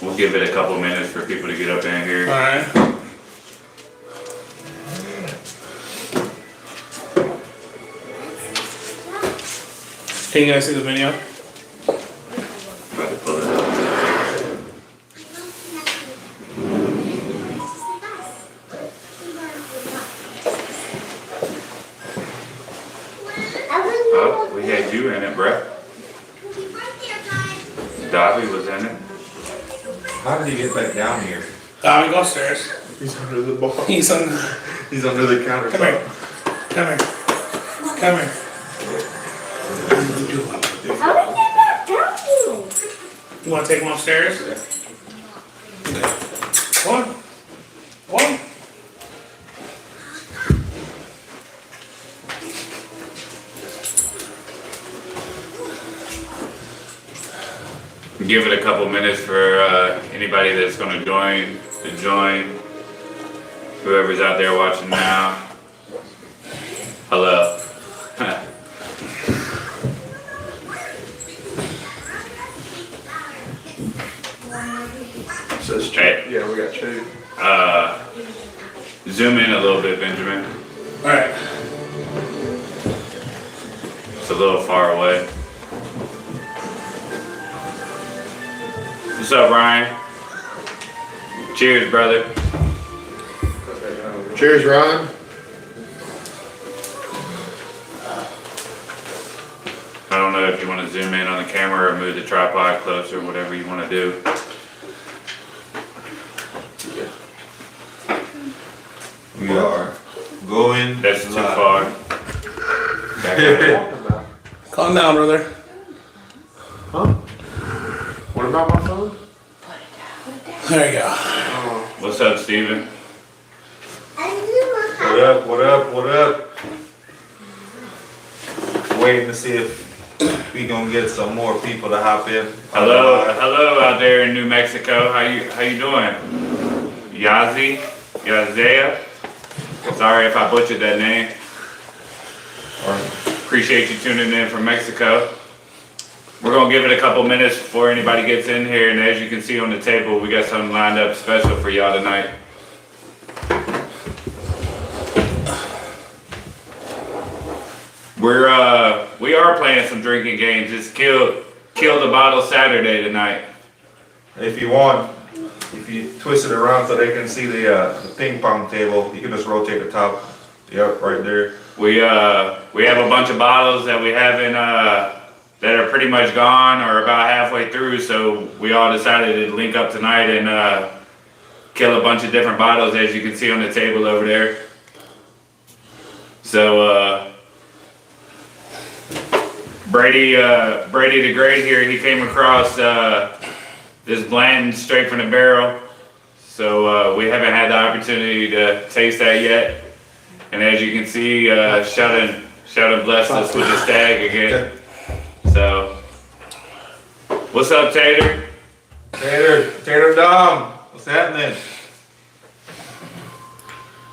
We'll give it a couple minutes for people to get up in here. Alright. Can you guys see the video? Try to pull it up. Oh, we had you in it, bruh. Dobby was in it. How did he get back down here? We go upstairs. He's under the bar. He's on. He's under the counter. Come here. Come here. Come here. How did you get down here? You want to take him upstairs? One. One. Give it a couple minutes for anybody that's going to join. Whoever's out there watching now. Hello. Says Hey. Yeah, we got two. Zoom in a little bit, Benjamin. Alright. It's a little far away. What's up, Ryan? Cheers, brother. Cheers, Ryan. I don't know if you want to zoom in on the camera or move the tripod closer, whatever you want to do. We are going. That's too live. far. Calm down, brother. Huh? What about my phone? There you go. What's up, Steven? What up? What up? What up? Waiting to see if we gonna get some more people to hop in. Hello out there in New Mexico. How you doing? Yazia? Sorry if I butchered that name. Appreciate you tuning in from Mexico. We're gonna give it a couple minutes before anybody gets in here, and as you can see on the table, we got something lined up special for y'all tonight. We are playing some drinking games. It's kill the bottle Saturday tonight. If you want, if you twist it around so they can see the ping pong table, you can just rotate the top. Yep, right there. We have a bunch of bottles that we haven't that are pretty much gone or about halfway through, so we all decided to link up tonight and kill a bunch of different bottles, as you can see on the table over there. So Brady the Great here, he came across this Blanton straight from the barrel, so we haven't had the opportunity to taste that yet. And as you can see, Sheldon blessed us with the Stagg again. So, what's up, Tater? Tater Dom, what's happening?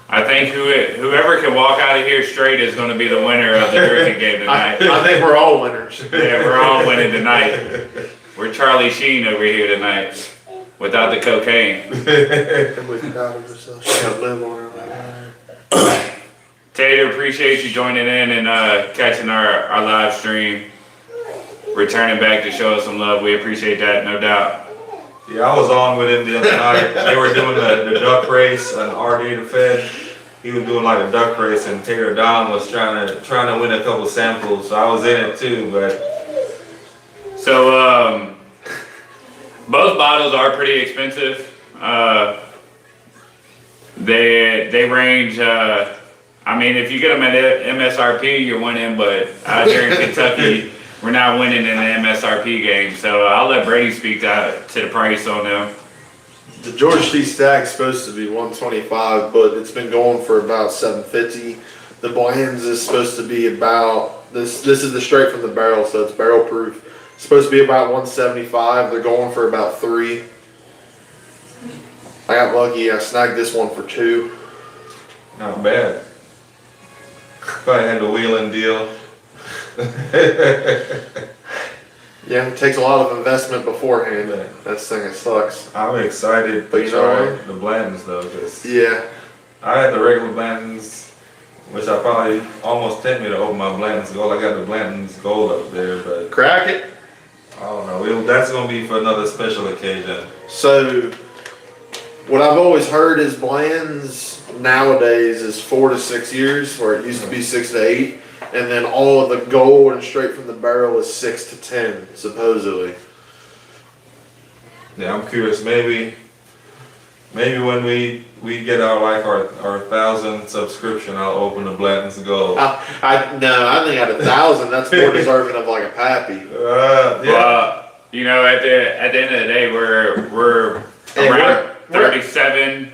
I think whoever can walk out of here straight is going to be the winner of the drinking game tonight. I think we're all winners. Yeah, we're all winning tonight. We're Charlie Sheen over here tonight, without the cocaine. Tater, appreciate you joining in and catching our live stream. Returning back to show us some love. We appreciate that, no doubt. Yeah, I was on with him the other night. They were doing the duck race on RD the Fed. He was doing like a duck race, and Tater Don was trying to win a couple samples. So I was in it too, but. So both bottles are pretty expensive. They range. I mean, if you get them at MSRP, you're winning. But out here in Kentucky, we're not winning in the MSRP game. So I'll let Brady speak to the price on them. The George T. Stagg's supposed to be $125, but it's been going for about $750. The Blanton's is supposed to be about this. This is the straight from the barrel, so it's barrel proof. It's supposed to be about $175. They're going for about $3. I got lucky. I snagged this one for $2. Not bad. If I had a wheeling deal. Yeah, it takes a lot of investment beforehand. Yeah. That's the thing that sucks. I'm excited But to you know try what? the Blantons though, because Yeah. I had the regular Blantons, which I probably almost tempted me to open my Blantons Gold. I got the Blantons Gold up there, but Crack it. I don't know. That's gonna be for another special occasion. So, what I've always heard is blends nowadays is 4 to 6 years, where it used to be 6 to 8. And then all of the gold and straight from the barrel is 6 to 10, supposedly. Yeah, I'm curious. Maybe when we get our 1,000 subscription, I'll open the Blantons Gold. I think at 1,000, that's more deserving of like a pappy. Yeah. Well, you know, at the end of the day, we're Hey, around we're- 37.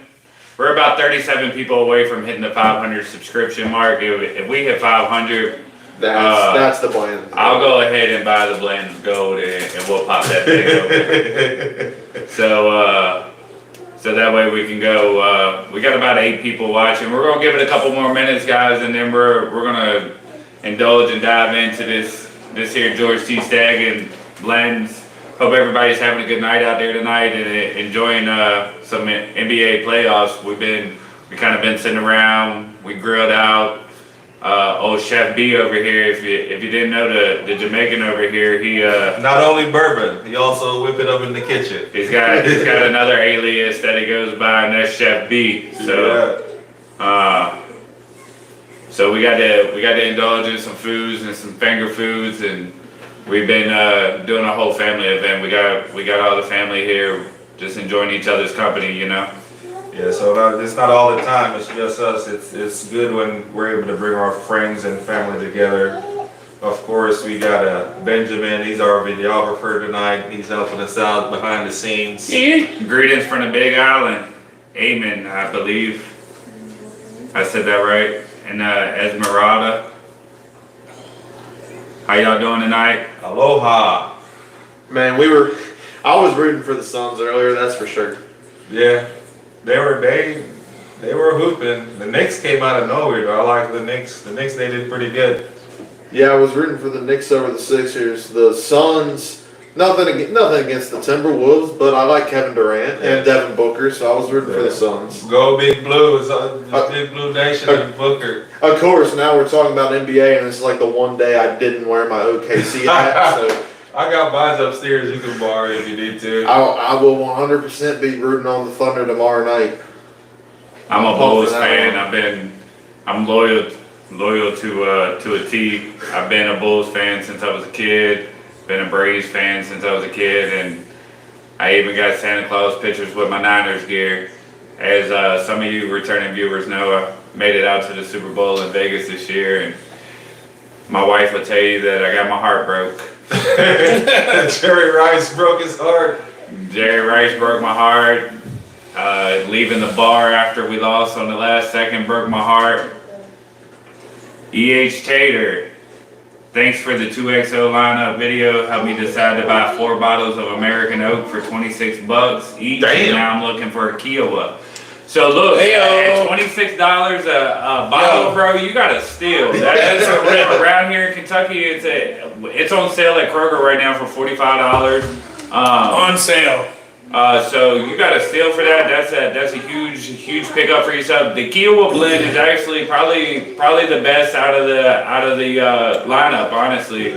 We're about 37 people away from hitting the 500 subscription mark. If we hit 500, That's the blend. I'll go ahead and buy the Blanton's Gold and we'll pop that thing open. So that way we can go. We got about 8 people watching. We're gonna give it a couple more minutes, guys, and then we're gonna indulge and dive into this here George T. Stagg and blends. Hope everybody's having a good night out there tonight and enjoying some NBA playoffs. We kind of been sitting around. We grilled out. Old Chef B over here. If you didn't know the Jamaican over here, he Not only bourbon, he also whip it up in the kitchen. he's got another alias that he goes by, and that's Chef B. So so we got to indulge in some foods and some finger foods, and we've been doing a whole family event. We got all the family here, just enjoying each other's company, you know. Yeah, so it's not all the time, it's just us. It's good when we're able to bring our friends and family together. Of course, we got Benjamin, he's our videographer tonight. He's helping us out behind the scenes. Greetings from the Big Island. Amen, I believe. I said that right. And Esmeralda. How y'all doing tonight? Aloha. Man, I was rooting for the Suns earlier, that's for sure. Yeah, they were hooping. The Knicks came out of nowhere though. I like the Knicks. The Knicks, they did pretty good. Yeah, I was rooting for the Knicks over the Sixers. The Suns, nothing against the Timberwolves, but I like Kevin Durant and Devin Booker, so I was rooting for the Suns. Go Big Blue. It's Big Blue Nation and Booker. Of course, now we're talking about NBA, and it's like the one day I didn't wear my OKC hat, so I got mine upstairs. You can borrow if you need to. I will 100% be rooting on the Thunder tomorrow night. I'm a Bulls fan. I'm loyal to a T. I've been a Bulls fan since I was a kid. Been a Braves fan since I was a kid, and I even got Santa Claus pictures with my Niners gear. As some of you returning viewers know, I made it out to the Super Bowl in Vegas this year, and my wife will tell you that I got my heart broke. Jerry Rice broke his heart. Jerry Rice broke my heart. Leaving the bar after we lost on the last second broke my heart. E.H. Tater, thanks for the 2XO lineup video. Helped me decide to buy 4 bottles of American Oak for $26 each. Damn. And now I'm looking for a Kiowa. So look, Heyo. at $26 a bottle, bro, you gotta steal. That's around here in Kentucky. It's on sale at Kroger right now for $45. On sale. So you got to steal for that. That's a huge pickup for yourself. The Kiowa blend is actually probably the best out of the lineup. Honestly,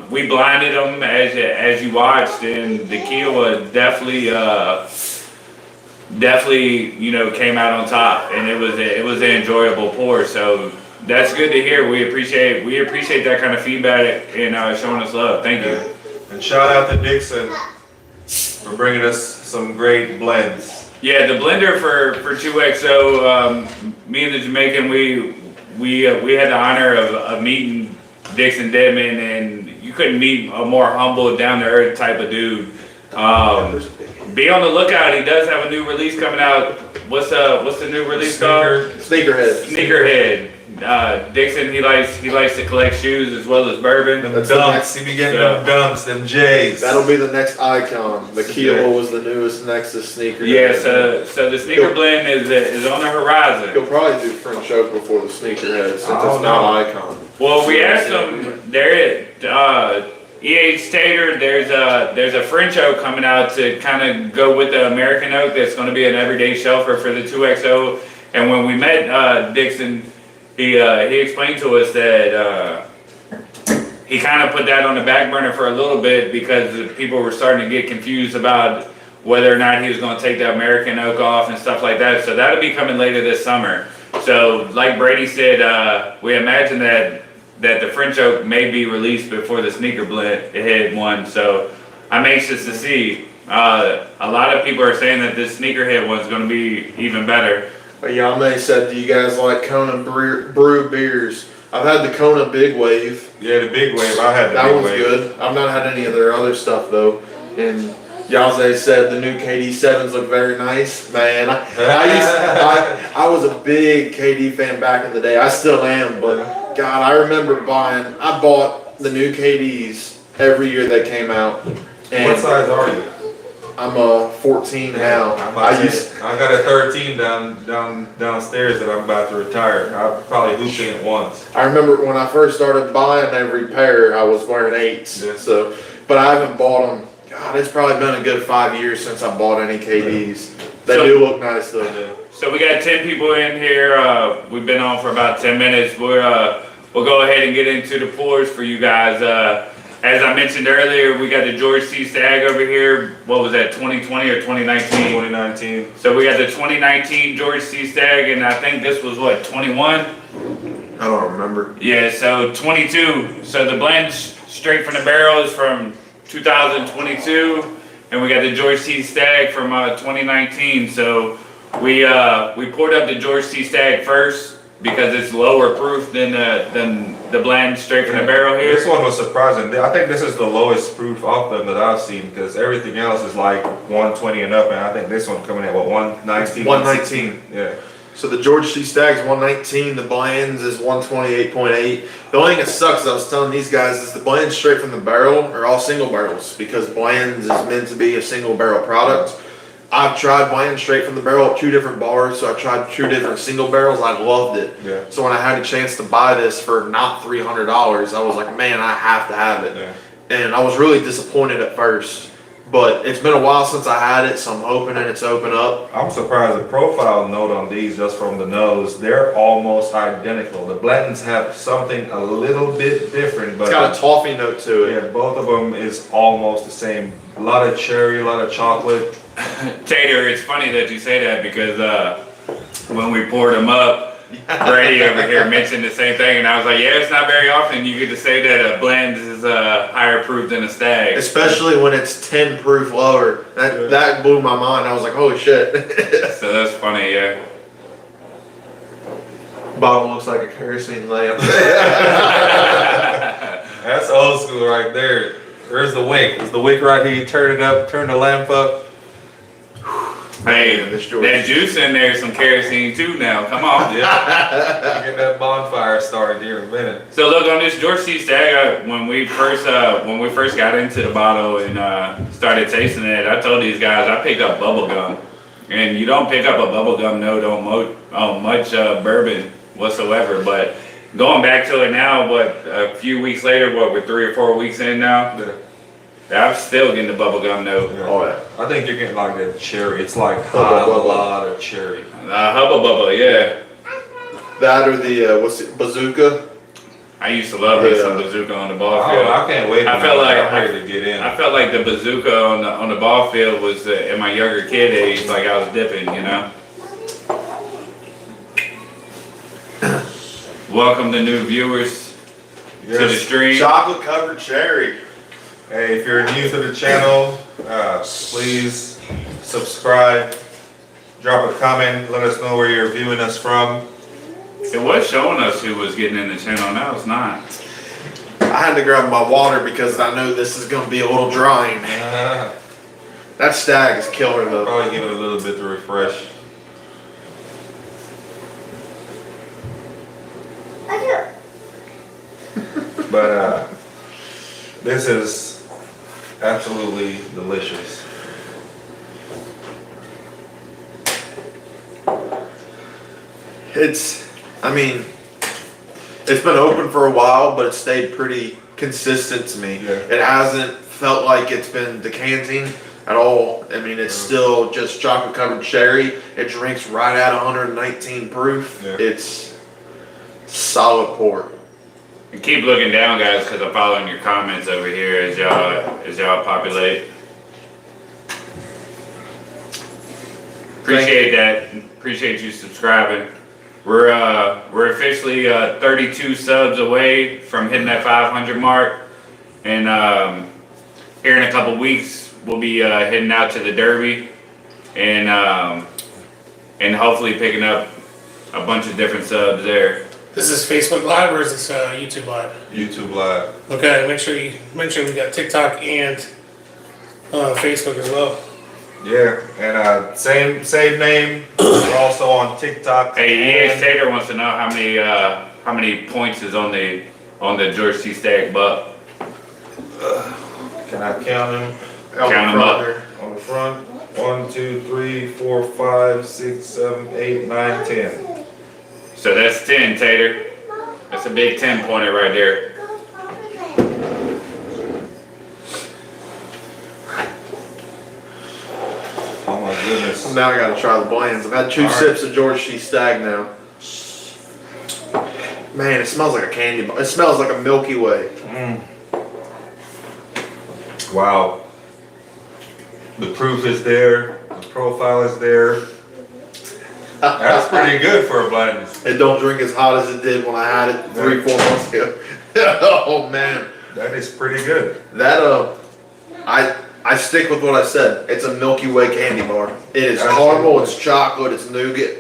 we blinded them as you watched, and the Kiowa definitely came out on top, and it was an enjoyable pour. So that's good to hear. We appreciate that kind of feedback and showing us love. Thank you. And shout out to Dixon for bringing us some great blends. Yeah, the blender for 2XO, me and the Jamaican, we had the honor of meeting Dixon Dedman, and you couldn't meet a more humble, down to earth type of dude. Be on the lookout. He does have a new release coming out. What's the new release called? Sneakerhead. Sneakerhead. Dixon, he likes to collect shoes as well as bourbon. Them dunks, he be getting them dunks, them J's. That'll be the next icon. The Kiowa was the newest Nexus sneaker. Yeah, so the sneaker blend is on the horizon. He'll probably do French Oak before the Sneakerhead since I don't it's not icon. Well, we asked him. Tater, there's a French oak coming out to kind of go with the American oak that's going to be an everyday shelfer for the 2XO. And when we met Dixon, he explained to us that he kind of put that on the back burner for a little bit because people were starting to get confused about whether or not he was going to take the American oak off and stuff like that. So that'll be coming later this summer. So like Brady said, we imagine that the French oak may be released before the sneaker blend head one. So I'm anxious to see. A lot of people are saying that this sneakerhead one's going to be even better. Yame said, do you guys like Kona brew beers? I've had the Kona Big Wave. Yeah, the big wave. I had the That big one's wave. good. I've not had any of their other stuff though. And Yaze said the new KD7s look very nice. Man, I was a big KD fan back in the day. I still am, but God, I remember I bought the new KDs every year they came out. And What size are you? I'm a 14 now. I got a 13 downstairs that I'm about to retire. I probably hooped in it once. I remember when I first started buying every pair, I was wearing 8s. Yeah. So, but I haven't bought them. God, it's probably been a good 5 years since I bought any KDs. They do look nice though. So we got 10 people in here. We've been on for about 10 minutes. We'll go ahead and get into the pours for you guys. As I mentioned earlier, we got the George C. Stagg over here. What was that, 2020 or 2019? 2019. So we got the 2019 George C. Stagg, and I think this was what, 21? I don't remember. Yeah, so 22. So the blend straight from the barrel is from 2022, and we got the George C. Stagg from 2019. So we poured up the George C. Stagg first because it's lower proof than the blend straight from the barrel here. This one was surprising. I think this is the lowest proof of them that I've seen because everything else is like 120 and up, and I think this one coming in, what, 119? 119. Yeah. So the George C. Stagg's 119, the blends is 128.8. The only thing that sucks, I was telling these guys, is the blends straight from the barrel are all single barrels because blends is meant to be a single barrel product. I've tried blends straight from the barrel at 2 different bars, so I tried 2 different single barrels. I loved it. Yeah. So when I had a chance to buy this for not $300, I was like, man, I have to have it. Yeah. And I was really disappointed at first, but it's been a while since I had it, so I'm hoping that it's open up. I'm surprised the profile note on these, just from the nose, they're almost identical. The Blantons have something a little bit different, but It's got a toffee note to it. yeah, both of them is almost the same. A lot of cherry, a lot of chocolate. Tater, it's funny that you say that because when we poured them up, Brady over here mentioned the same thing, and I was like, yeah, it's not very often you get to say that a blend is higher proof than a Stagg. Especially when it's 10 proof lower. That blew my mind. I was like, holy shit. So that's funny, yeah. Bottle looks like a kerosene lamp. That's old school right there. There's the wick. It's the wick right here. You turn it up, turn the lamp up. Hey, Man, this George- that juice in there is some kerosene too now. Come on. Get that bonfire started here in a minute. So look, on this George C. Stagg, when we first got into the bottle and started tasting it, I told these guys I picked up bubble gum, and you don't pick up a bubble gum note on much bourbon whatsoever. But going back to it now, a few weeks later, we're 3 or 4 weeks in now. I'm still getting the bubble gum note. Oh, yeah. I think you're getting like the cherry. It's like Hubba a bubba. lot of cherry. Hubba bubba, yeah. That or the, bazooka. I used to love me some bazooka on the ball field. I can't wait. I felt like I'm ready to get in. I felt like the bazooka on the ball field was in my younger kid age, like I was dipping, you know. Welcome the new viewers to the stream. Chocolate covered cherry. Hey, if you're new to the channel, please subscribe, drop a comment, let us know where you're viewing us from. It was showing us who was getting in the channel, now it's not. I had to grab my water because I know this is going to be a little drying. That Stagg is killer though. Probably give it a little bit to refresh. But this is absolutely delicious. It's been open for a while, but it stayed pretty consistent to me. Yeah. It hasn't felt like it's been decanting at all. I mean, it's still just chocolate covered cherry. It drinks right at 119 proof. Yeah. It's solid pour. And keep looking down, guys, because I'm following your comments over here as y'all populate. Appreciate that. Appreciate you subscribing. We're officially 32 subs away from hitting that 500 mark, and here in a couple weeks we'll be heading out to the Derby, and hopefully picking up a bunch of different subs there. This is Facebook Live or is this YouTube Live? YouTube Live. Okay, make sure we got TikTok and Facebook as well. Yeah, and same name. We're also on TikTok. Hey, ES Tater wants to know how many points is on the George T. Stagg buck. Can I count them? Count 'em up. On the front, 1, 2, 3, 4, 5, 6, 7, 8, 9, 10. So that's 10, Tater. That's a big 10-pointer right there. Oh my goodness. Now I gotta try the blends. I've had 2 sips of George T. Stagg now. Man, it smells like a candy bar. It smells like a Milky Way. Wow. The proof is there. The profile is there. That's pretty good for a blend. It don't drink as hot as it did when I had it 3-4 months ago. Oh man, That is pretty good. that I stick with what I said. It's a Milky Way candy bar. It is caramel, it's chocolate, it's nougat.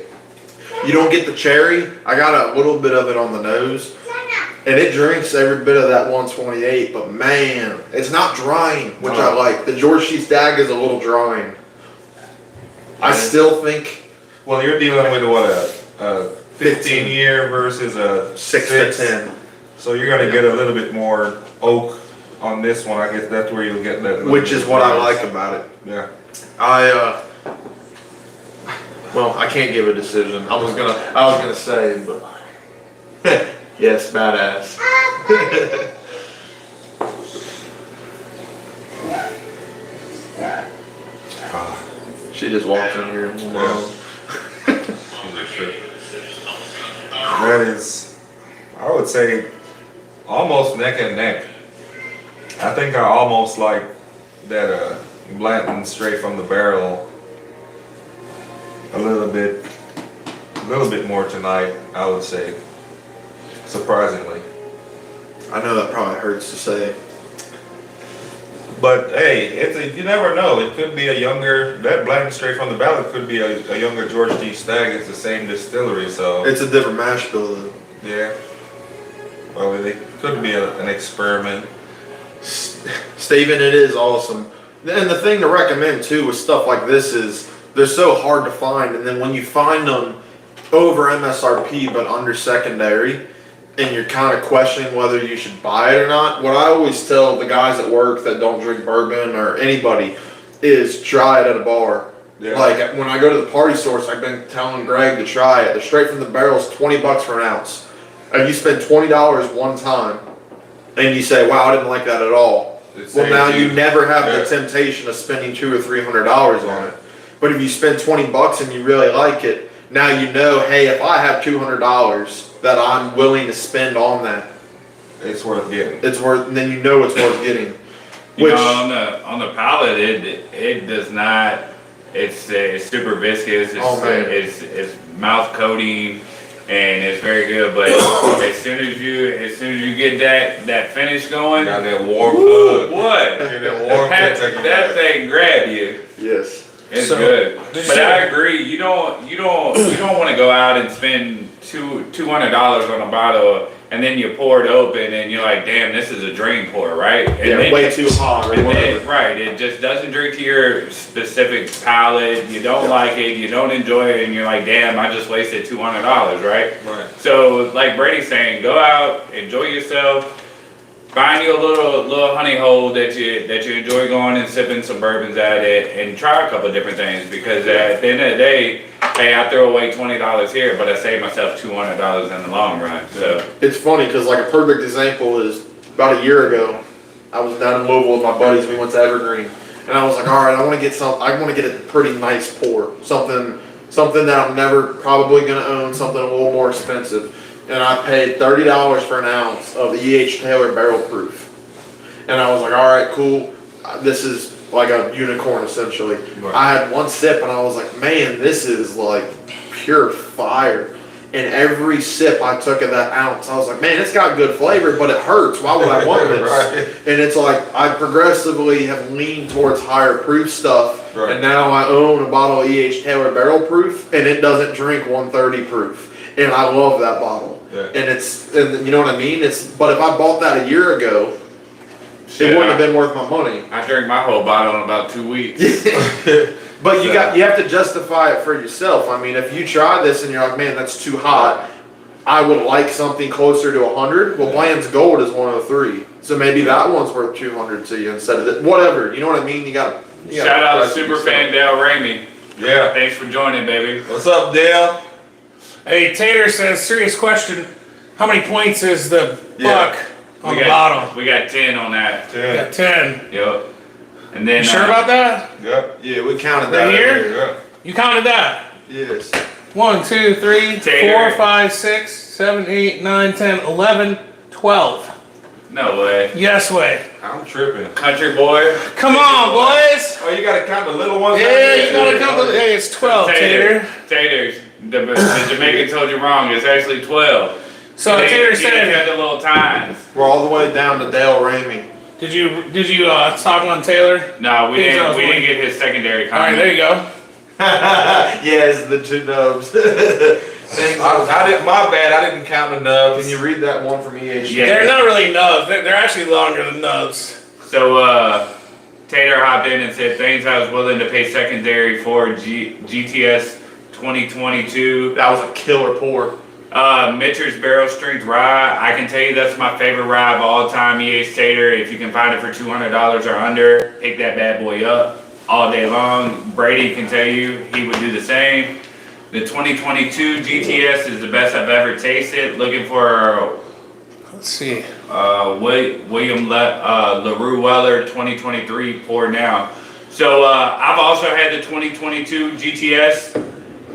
You don't get the cherry. I got a little bit of it on the nose, and it drinks every bit of that 128. But man, it's not drying, which I like. The George T. Stagg is a little drying. I still think Well, you're dealing with what, a 15 year versus a 6 to 10. So you're gonna get a little bit more oak on this one. I guess that's where you'll get that. little Which is bit what I of- like about it. Yeah. Well, I can't give a decision. I was gonna say, but yes, badass. She just walked in here. That is, I would say, almost neck and neck. I think I almost like that Blanton straight from the barrel a little bit more tonight, I would say, surprisingly. I know that probably hurts to say. But hey, you never know. It could be that Blanton straight from the barrel could be a younger George T. Stagg. It's the same distillery, so. It's a different mash bill though. Yeah. Well, it could be an experiment. Steven, it is awesome. And the thing to recommend too with stuff like this is they're so hard to find, and then when you find them over MSRP but under secondary, and you're kind of questioning whether you should buy it or not, what I always tell the guys at work that don't drink bourbon or anybody is try it at a bar. Yeah. Like when I go to the party stores, I've been telling Greg to try it. The straight from the barrel is $20 for an ounce. And you spend $20 one time, and you say, "Wow, I didn't like that at all." Well, now you never have the temptation of spending $200 or $300 on it. But if you spend $20 and you really like it, now you know, hey, if I have $200 that I'm willing to spend on that, It's worth getting. it's worth. And then you know it's worth getting. You know, on the palate, it does not. It's super viscous. It's mouth coating, and it's very good. But as soon as you get that finish going, Got that warm woo, blood. what? Get that warm That thing grab you. Yes. It's So, good. this But show- I agree. You don't want to go out and spend $200 on a bottle, and then you pour it open, and you're like, damn, this is a drain pour, right? And Yeah, then, way too hot or and whatever. then, right, it just doesn't drink to your specific palate. You don't like it. You don't enjoy it, and you're like, damn, I just wasted $200, right? Right. So, like Brady's saying, go out, enjoy yourself. Find you a little honey hole that you enjoy going and sipping some bourbons at it, and try a couple of different things, because at the end of the day, hey, I throw away $20 here, but I save myself $200 in the long run. So It's funny because like a perfect example is about a year ago. I was down in Louisville with my buddies. We went to Evergreen, and I was like, all right, I want to get I want to get a pretty nice pour, something that I'm never probably gonna own, something a little more expensive. And I paid $30 for an ounce of the E.H. Taylor Barrel Proof. And I was like, all right, cool. This is like a unicorn essentially. Right. I had one sip and I was like, man, this is like pure fire. And every sip I took of that ounce, I was like, man, it's got good flavor, but it hurts. Why would I want this? Right. And it's like, I progressively have leaned towards higher proof stuff. Right. And now I own a bottle of E.H. Taylor Barrel Proof, and it doesn't drink 130 proof. And I love that bottle. Yeah. And you know what I mean? But if I bought that a year ago, it wouldn't have been worth my money. I drank my whole bottle in about 2 weeks. But you have to justify it for yourself. I mean, if you try this and you're like, man, that's too hot, I would like something closer to 100. Well, Bland's Gold is 103, so maybe that one's worth 200 to you instead of this. Whatever, you know what I mean? You got. Shout out to Superfan Dale Ramey. Yeah. Thanks for joining, baby. What's up, Dale? Hey, Tater says, serious question. How many points is the buck on the bottle? We got 10 on that. Yeah, 10. Yep. And then You sure about that? Yep. Yeah, we counted Right that. here? Yeah. You counted that? Yes. 1, 2, 3, Tater. 4, 5, 6, 7, 8, 9, 10, 11, 12. No way. Yes way. I'm tripping. Country boy. Come on, boys. Oh, you gotta count the little ones. Yeah, you gotta count the. Hey, it's 12, Tater. Taters. The Jamaican told you wrong. It's actually 12. So They- Tater you said, had the little times. We're all the way down to Dale Ramey. did you talk on Taylor? No, we He's on didn't. We point. didn't get his secondary All right, comment. there you go. Yes, the two nubs. Thanks. I didn't. My bad. I didn't count the nubs. Can you read that one from EH? Yeah. They're not really nubs. They're actually longer than nubs. So Tater hopped in and said, "Things I was willing to pay secondary for GTS 2022." That was a killer pour. Mitcher's Barrel Strength Rye. I can tell you that's my favorite rye of all time. EH Tater. If you can find it for $200 or under, pick that bad boy up all day long. Brady can tell you he would do the same. The 2022 GTS is the best I've ever tasted. Looking for Let's see. William LaRue Weller 2023 pour now. So I've also had the 2022 GTS,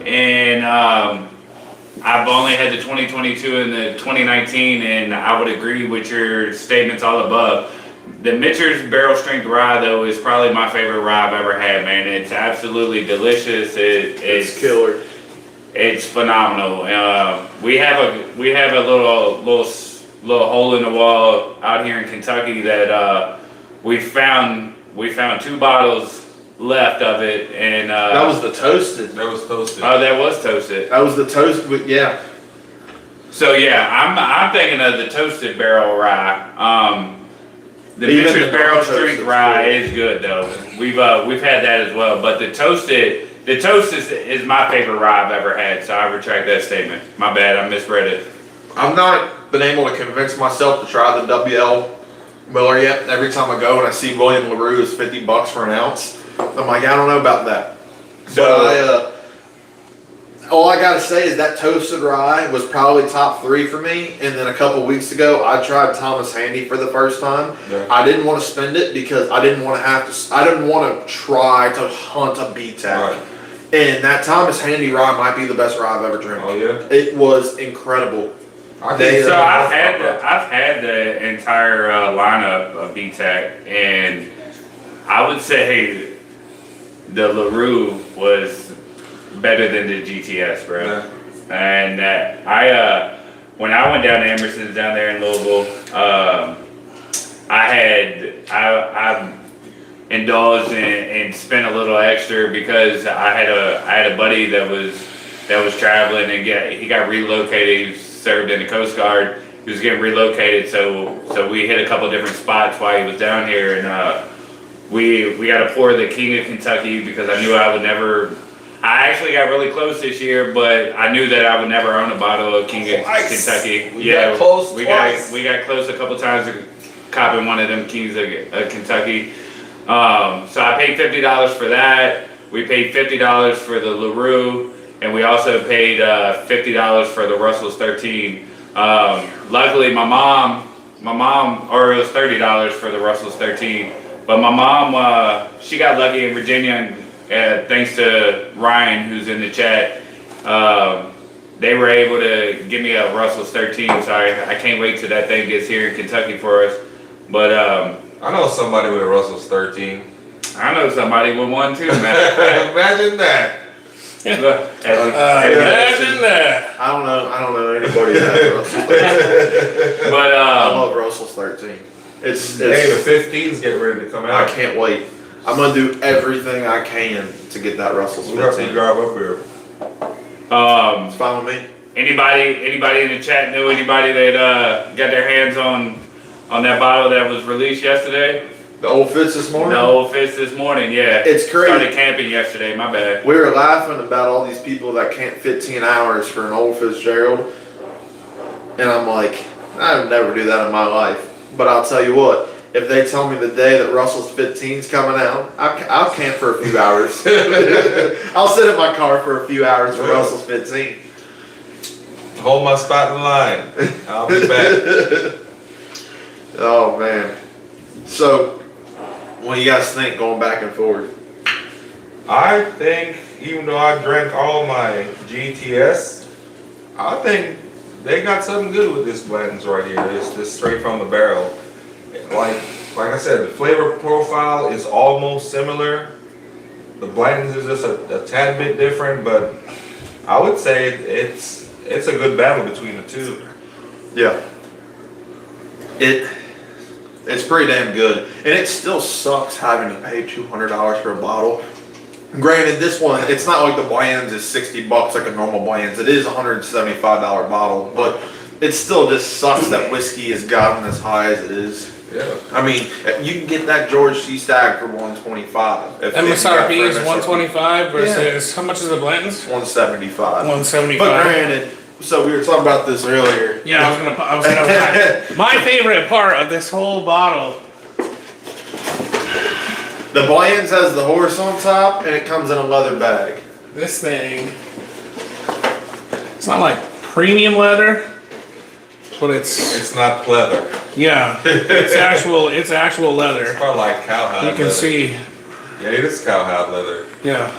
and I've only had the 2022 and the 2019, and I would agree with your statements all above. The Mitcher's Barrel Strength Rye, though, is probably my favorite rye I've ever had, man. It's absolutely delicious. It's killer. It's phenomenal. We have a little hole in the wall out here in Kentucky that we found 2 bottles left of it, and That was the toasted. That was toasted. oh, that was toasted. That was the toast. Yeah. So yeah, I'm thinking of the toasted barrel rye. The Even Mitcher's the Barrel non-toasted Strength Rye is is good though. We've had that as well, but the toast is my favorite rye I've ever had. So I retract that statement. My bad, I misread it. I've not been able to convince myself to try the WL Miller yet. Every time I go and I see William LaRue is $50 for an ounce, I'm like, I don't know about that. So All I gotta say is that toasted rye was probably top 3 for me. And then a couple weeks ago, I tried Thomas Handy for the first time. Yeah. I didn't want to spend it because I didn't want to try to hunt a BTAC. Right. And that Thomas Handy rye might be the best rye I've ever drank. Oh yeah. It was incredible. think so I've had the entire lineup of BTAC, and I would say the LaRue was better than the GTS, bro. Yeah. And when I went down to Emerson's down there in Louisville, I indulged and spent a little extra because I had a buddy that was traveling and he got relocated. He served in the Coast Guard. He was getting relocated, so we hit a couple different spots while he was down here, and we got to pour the King of Kentucky because I knew I would never. I actually got really close this year, but I knew that I would never own a bottle of King of Kentucky. We got close twice. We got close a couple times to copping one of them Kings of Kentucky. So I paid $50 for that. We paid $50 for the LaRue, and we also paid $50 for the Russell's 13. Luckily, my mom my mom, or it was $30 for the Russell's 13. But my mom, she got lucky in Virginia, and thanks to Ryan, who's in the chat, they were able to give me a Russell's 13. So I can't wait till that thing gets here in Kentucky for us. But I know somebody with a Russell's 13. I know somebody with one too, man. Imagine that. Imagine that. I don't know anybody that has Russell's 13. But I love Russell's 13. It's Hey, the 15's getting ready to come I out. can't wait. I'm gonna do everything I can to get that Russell's We have to 15. drive up here. It's fine with me. anybody in the chat know anybody that got their hands on that bottle that was released yesterday? The old Fitz this morning. The old Fist this morning, yeah. It's crazy. Started camping yesterday, my bad. We were laughing about all these people that can't 15 hours for an old Fitzgerald, and I'm like, I would never do that in my life. But I'll tell you what, if they tell me the day that Russell's 15's coming out, I'll camp for a few hours. I'll sit in my car for a few hours for Russell's 15. Hold my spot in line. I'll be back. Oh man. So, what do you guys think going back and forth? I think, even though I drank all my GTS, I think they got something good with this Blanton's right here. This straight from the barrel. Like I said, the flavor profile is almost similar. The Blanton's is just a tad bit different, but I would say it's a good battle between the two. Yeah. It's pretty damn good. And it still sucks having to pay $200 for a bottle. Granted, this one, it's not like the Blanton's is $60 like a normal Blanton's. It is a $175 bottle, but it still just sucks that whiskey has gotten as high as it is. Yeah. I mean, you can get that George C. Stagg for $125. If you got MSRP is MSRP. 125 versus how much is the Blanton's? $175. 175. But granted, so we were talking about this earlier. Yeah, I was gonna. My favorite part of this whole bottle. The Blanton's has the horse on top, and it comes in a leather bag. This thing. It's not like premium leather, but It's not leather. yeah, it's actual. It's actual It's leather. probably like cowhide You can leather. see. Yeah, it is cowhide leather. Yeah.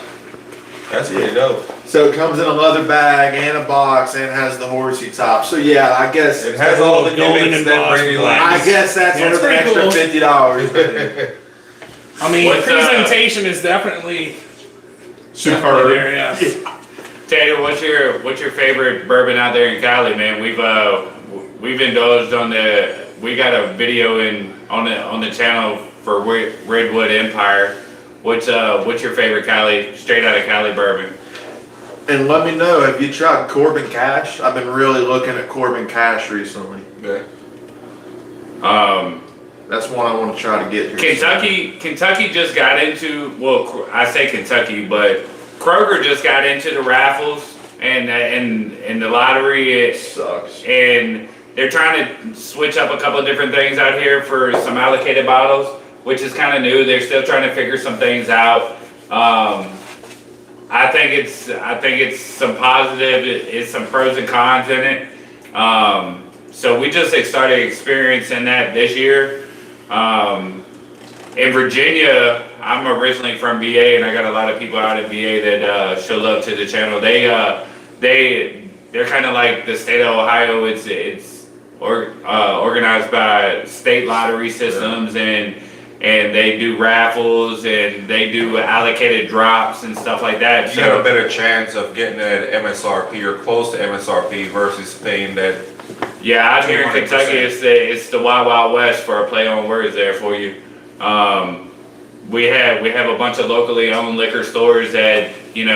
That's pretty dope. So it comes in a leather bag and a box and has the horsey top. So yeah, I guess It has all the Golden gimmicks that embossed Brady black. likes. I guess that's Yeah, it's worth an pretty extra cool. $50. I mean, What's, presentation is definitely Superb. there. Yeah. Taylor, what's your favorite bourbon out there in Cali, man? We've indulged on we got a video on the channel for Redwood Empire. What's your favorite Cali, straight out of Cali bourbon? And let me know, have you tried Corbin Cash? I've been really looking at Corbin Cash recently. Yeah. That's one I want to try to get here. Kentucky just got into, well, I say Kentucky, but Kroger just got into the raffles and the lottery. It sucks. And they're trying to switch up a couple of different things out here for some allocated bottles, which is kind of new. They're still trying to figure some things out. I think it's some positive. It's some pros and cons in it. So we just started experiencing that this year. In Virginia, I'm originally from VA, and I got a lot of people out in VA that show love to the channel. They're kind of like the state of Ohio. It's organized by state lottery systems, and they do raffles and they do allocated drops and stuff like that. You have a better chance of getting at MSRP or close to MSRP versus paying that. Yeah, out here in Kentucky, it's the Wild Wild West, for a play on words there for you. We have a bunch of locally owned liquor stores that they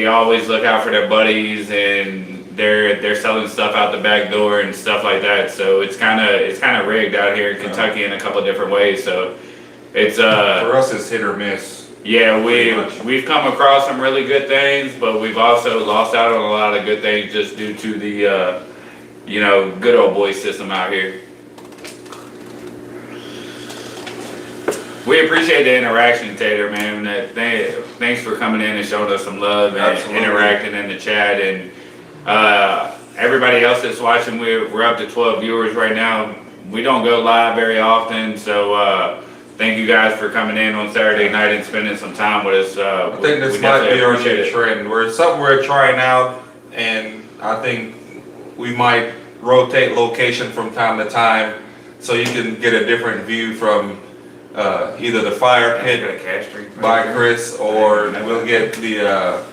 always look out for their buddies, and they're selling stuff out the back door and stuff like that. So it's kind of rigged out here in Kentucky in a couple of different ways. So it's For us, it's hit or miss. yeah, we've come across some really good things, but we've also lost out on a lot of good things just due to the good old boy system out here. We appreciate the interaction, Tater, man. Thanks for coming in and showing us some love and Absolutely. interacting in the chat. And everybody else that's watching, we're up to 12 viewers right now. We don't go live very often, so thank you guys for coming in on Saturday night and spending some time with us. I think this we might definitely be our appreciate new it. trend. We're trying out, and I think we might rotate location from time to time so you can get a different view from either the fire pit by Chris, or we'll get the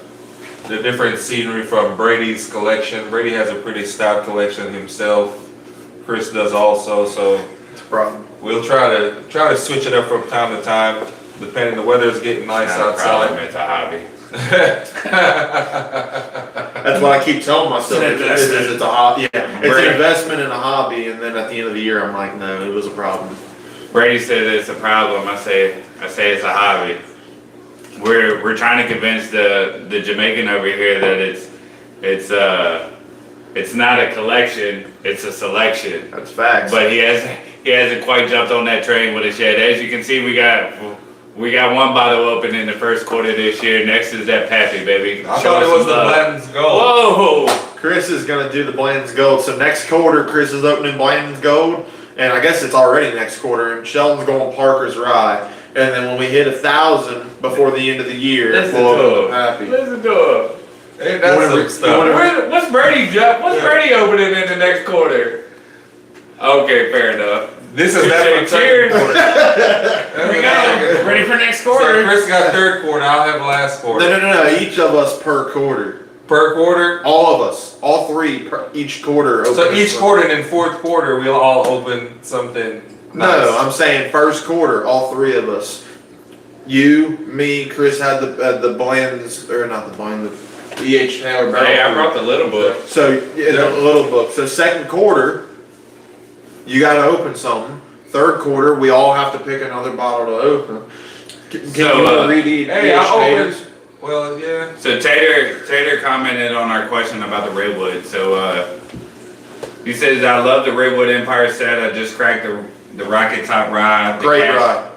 different scenery from Brady's collection. Brady has a pretty stout collection himself. Chris does also, so It's a problem. we'll try to switch it up from time to time, depending the weather's getting nice Not a problem, outside. it's a hobby. That's what I keep telling myself. It's an investment. It's a hobby. Yeah, it's Right. an investment in a hobby, and then at the end of the year, I'm like, no, it was a problem. Brady said it's a problem. I say it's a hobby. We're trying to convince the Jamaican over here that it's not a collection, it's a selection. That's facts. But he hasn't quite jumped on that train with us yet. As you can see, we got one bottle open in the first quarter this year. Next is that Pappy, baby. I Show thought us it was some the love. Blanton's Gold. Whoa! Chris is gonna do the Bland's Gold. So next quarter, Chris is opening Bland's Gold, and I guess it's already next quarter. And Sheldon's going Parker's Rye, and then when we hit 1,000 before the end of the year, Listen we'll to open him. the Pappy. Listen to him. Hey, that's Whatever- some stuff. whatever- What's Brady opening in the next quarter? Okay, fair enough. This is that for Cheers. third quarter. There we go. Ready for next So quarter. Chris got third quarter, I'll have last quarter. No. Each of us per quarter. Per quarter? All of us. All three per each quarter. So opens each one. quarter and in fourth quarter, we'll all open something No, nice. I'm saying first quarter, all three of us. You, me, Chris had the Bland's, or not the Bland, the E.H. Taylor barrel. Hey, I proof. brought the little book. So, yeah, the little book. So second quarter, you gotta open something. Third quarter, we all have to pick another bottle to open. Can So, you read each Hey, I Taylor's? opened. Well, yeah. So Tater commented on our question about the Redwood. So he says, I love the Redwood Empire set. I just cracked the Rocket Top Rye. Great ride.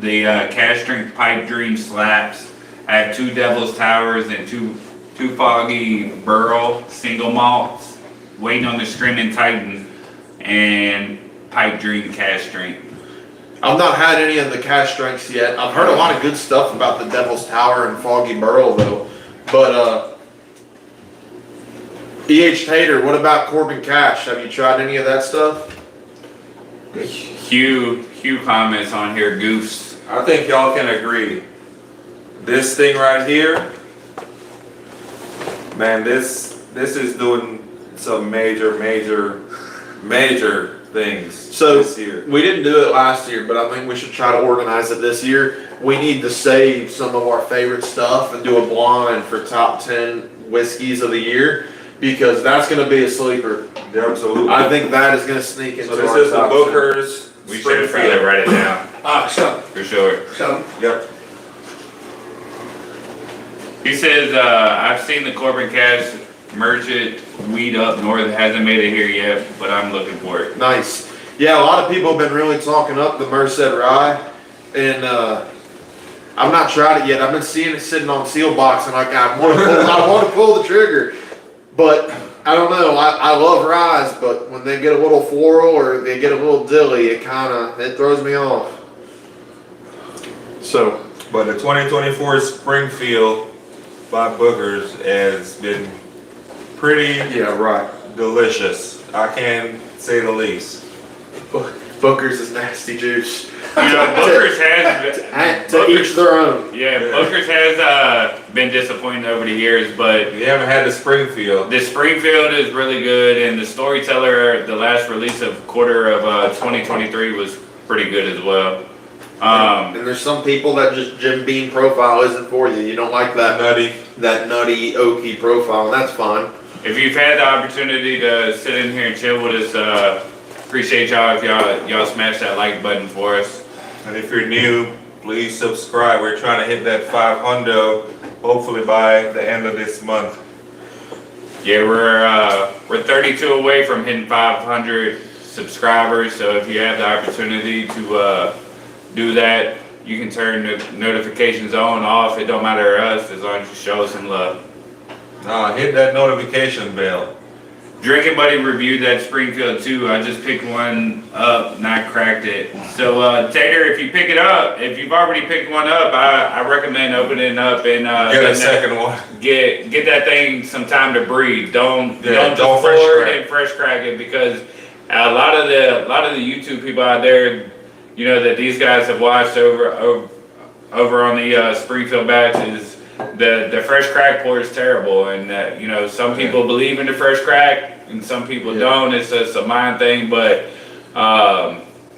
The Cash Drink Pipe Dream Slaps. I have 2 Devil's Towers and two Foggy Burl single malts. Waiting on the Screaming Titan and Pipe Dream Cash Drink. I've not had any of the cash drinks yet. I've heard a lot of good stuff about the Devil's Tower and Foggy Burl though. But E.H. Tater, what about Corbin Cash? Have you tried any of that stuff? Hugh comments on here, goofs. I think y'all can agree. This thing right here, man, this is doing some major things So this year. we didn't do it last year, but I think we should try to organize it this year. We need to save some of our favorite stuff and do a blind for top 10 whiskeys of the year, because that's going to be a sleeper. Yeah, absolutely. I think that is going to sneak into So this our is the top Booker's We should probably Springfield. write it down So, for sure. Yep. He says, I've seen the Corbin Cash Merchant weed up north. Hasn't made it here yet, but I'm looking for it. 10. Nice. Yeah, a lot of people have been really talking up the Merced Rye, and I've not tried it yet. I've been seeing it sitting on seal box, and like I want to pull the trigger, but I don't know. I love ryes, but when they get a little floral or they get a little dilly, it throws me off. So But the 2024 Springfield by Booker's has been pretty yeah, right. delicious. I can say the least. Booker's is nasty juice. You know, Booker's has To each their own. yeah, Booker's has been disappointing over the years, but We haven't had the Springfield. the Springfield is really good, and the Storyteller, the last release of quarter of 2023 was pretty good as well. And there's some people that just Jim Beam profile isn't for you. You don't like that Nutty. nutty oaky profile, and that's fine. If you've had the opportunity to sit in here and chill with us, appreciate y'all if y'all smash that like button for us. And if you're new, please subscribe. We're trying to hit that 500 hopefully by the end of this month. Yeah, we're 32 away from hitting 500 subscribers. So if you have the opportunity to do that, you can turn the notifications on, off. It don't matter to us as long as you show us some love. Hit that notification bell. Drinking Buddy reviewed that Springfield too. I just picked one up, not cracked it. So Tater, if you pick it up, if you've already picked one up, I recommend opening it up and Get a second one. Get that thing some time to breathe. Don't don't fresh crack it, because a lot of the YouTube people out there, you know, that these guys have watched over on the Springfield batches. The fresh crack pour is terrible, and you know, some people believe in the fresh crack and some people don't. It's just a mind thing. But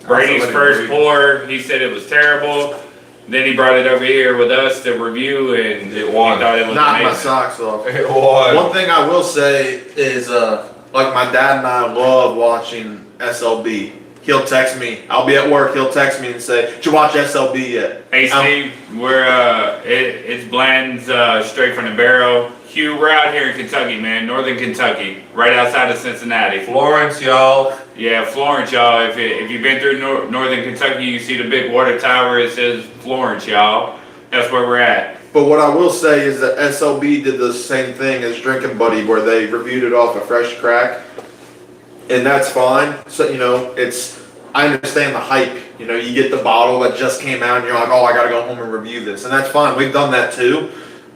Brady's first pour, he said it was terrible. Then he brought it over here with us to review, and It won. he thought it was Knocked my amazing. socks off. It was. One thing I will say is, like my dad and I love watching SLB. He'll text me. I'll be at work. He'll text me and say, "Did you watch SLB yet?" Hey Steve, we're it's Blanton's straight from the barrel. Hugh, we're out here in Kentucky, man, northern Kentucky, right outside of Cincinnati. Florence, y'all. Yeah, Florence, y'all. If you've been through northern Kentucky, you see the big water tower. It says Florence, y'all. That's where we're at. But what I will say is that SLB did the same thing as Drinking Buddy, where they reviewed it off a fresh crack, and that's fine. So you know, I understand the hype. You know, you get the bottle that just came out, and you're like, "Oh, I gotta go home and review this," and that's fine. We've done that too.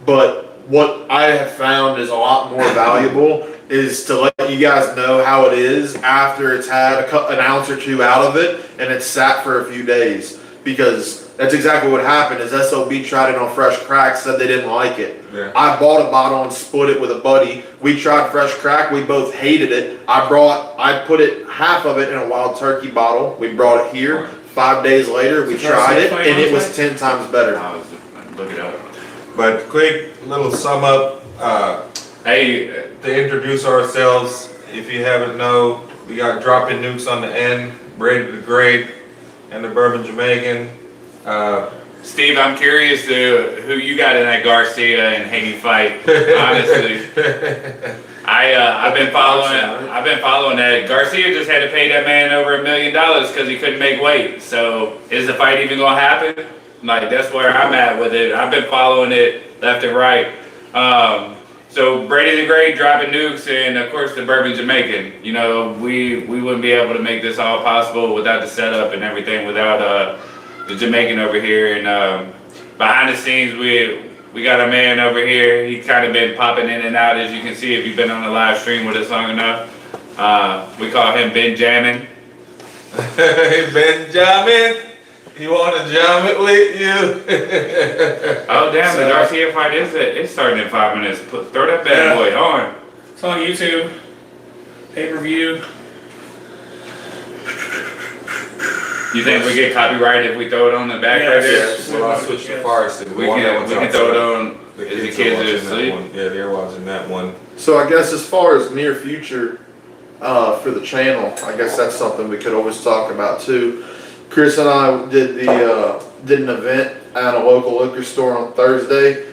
But what I have found is a lot more valuable is to let you guys know how it is after it's had an ounce or two out of it and it's sat for a few days, because that's exactly what happened. Is SOB tried it on fresh crack, said they didn't like it. Yeah. I bought a bottle and split it with a buddy. We tried fresh crack. We both hated it. I put it, half of it, in a Wild Turkey bottle. We brought it here. 5 days later, we tried it, and it was 10 times better. I was look it up. But quick little sum up. Hey, To introduce ourselves, if you haven't know, we got Dropping Nukes on the end, Brady the Great, and the Bourbon Jamaican. Steve, I'm curious to who you got in that Garcia and Haney fight. Honestly, I've been following that. Garcia just had to pay that man over $1 million because he couldn't make weight. So is the fight even gonna happen? Like, that's where I'm at with it. I've been following it left and right. So Brady the Great, Dropping Nukes, and of course the Bourbon Jamaican. You know, we wouldn't be able to make this all possible without the setup and everything, without the Jamaican over here. And behind the scenes, we got a man over here. He's kind of been popping in and out, as you can see if you've been on the live stream with us long enough. We call him Benjamin. Benjamin, you want to jam it with you? Oh damn, the Garcia fight it's starting in 5 minutes. Throw that bad boy on. It's on YouTube. Pay-per-view. You think we get copyrighted if we throw it on the back right there? Yes. Well, I switched to Forest. We can throw it on. The Is the kids kids are watching asleep? that one. Yeah, they're watching that one. So I guess as far as near future for the channel, I guess that's something we could always talk about too. Chris and I did an event at a local liquor store on Thursday.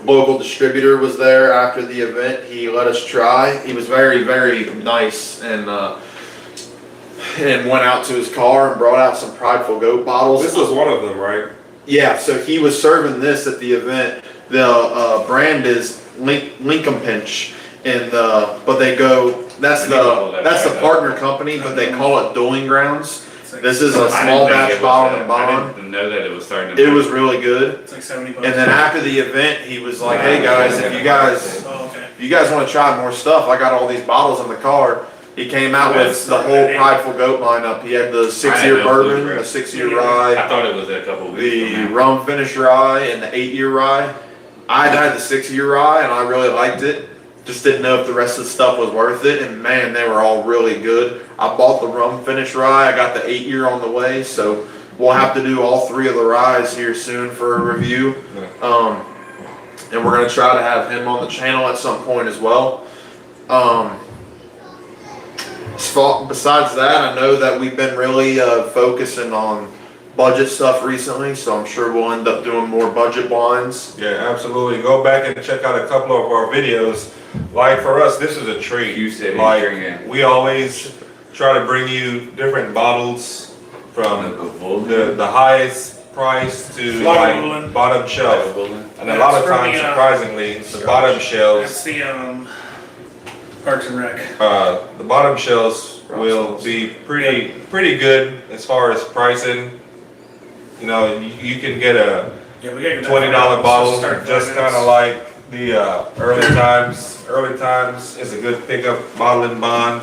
Local distributor was there after the event. He let us try. He was very, very nice, and went out to his car and brought out some Prideful Goat bottles. This was one of them, right? Yeah, so he was serving this at the event. The brand is Lincoln Pinch, and but they go. That's the partner company, but they call it Dueling Grounds. This is a small batch bottle and bond. I didn't know that it was starting to. It was really good. It's like $70. And then after the event, he was like, "Hey guys, if you guys want to try more stuff, I got all these bottles in the car." He came out with the whole Prideful Goat lineup. He had the 6-year bourbon, the 6-year I rye, thought it was a couple weeks. the rum finish rye, and the 8-year rye. I had the 6-year rye, and I really liked it. Just didn't know if the rest of the stuff was worth it, and man, they were all really good. I bought the rum finish rye. I got the 8-year on the way, so we'll have to do all 3 of the ryes here soon for a review. And we're gonna try to have him on the channel at some point as well. Besides that, I know that we've been really focusing on budget stuff recently, so I'm sure we'll end up doing more budget blinds. Yeah, absolutely. Go back and check out a couple of our videos. Like for us, this is a treat. You said like drinking. we always try to bring you different bottles from the highest price to Florida like bottom shelf. And a That's lot of from times, the, surprisingly, the bottom That's shelves the Parks and Rec. The bottom shelves will be pretty good as far as pricing. You know, you can get a Yeah, we gotta get that $20 bottle, Start just kind of like the early times. Early times is a good pickup bottle and bond.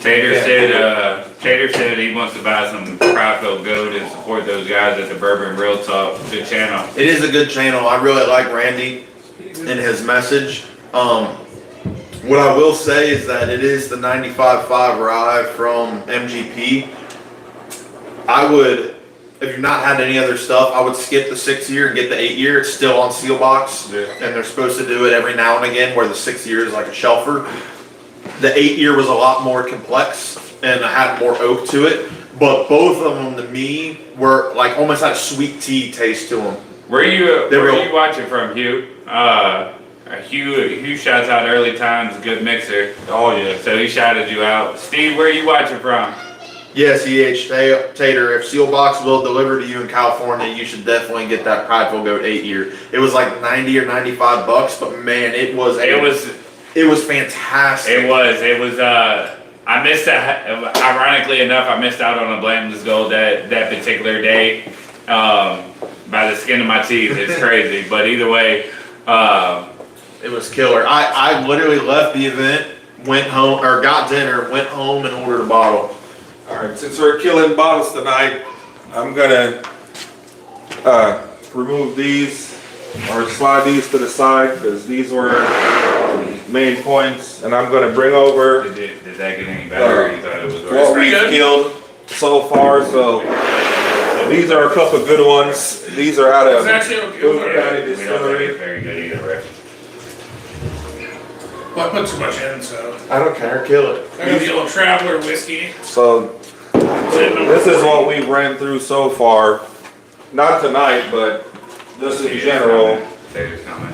Tater said he wants to buy some Prideful Goat and support those guys at the Bourbon Real Talk. Good channel. It is a good channel. I really like Randy and his message. What I will say is that it is the 95.5 rye from MGP. I would, if you've not had any other stuff, I would skip the 6 year and get the 8 year. It's still on seal box, Yeah. and they're supposed to do it every now and again where the 6 year is like a shelfer. The 8 year was a lot more complex and had more oak to it, but both of them to me were like almost had a sweet tea taste to them. Where you watching from, Hugh? Hugh shouts out early times, good mixer. Oh yeah. So he shouted you out. Steve, where you watching from? Yes, Tater, if Seal Box will deliver to you in California, you should definitely get that Prideful Goat 8 year. It was like 90 or 95 bucks, but man, it was fantastic. It was, I missed that, ironically enough, I missed out on a Blanton's Gold that particular day, by the skin of my teeth. It's crazy, but either way, It was killer. I literally left the event, went home, or got dinner, went home and ordered a bottle. Alright, since we're killing bottles tonight, I'm gonna remove these or slide these to the side because these were main points, and I'm gonna bring over did that get any better? You thought it was what we've killed so far. So these are a couple of good ones. These are out of It's actually okay. Bourbon Okay. Jamaican We don't think distillery. it's very good either, Riff. Well, I put too much in, so. I don't care, kill it. I got the old Traveler whiskey. So this is what we ran through so far. Not tonight, but just in general. Tater's coming.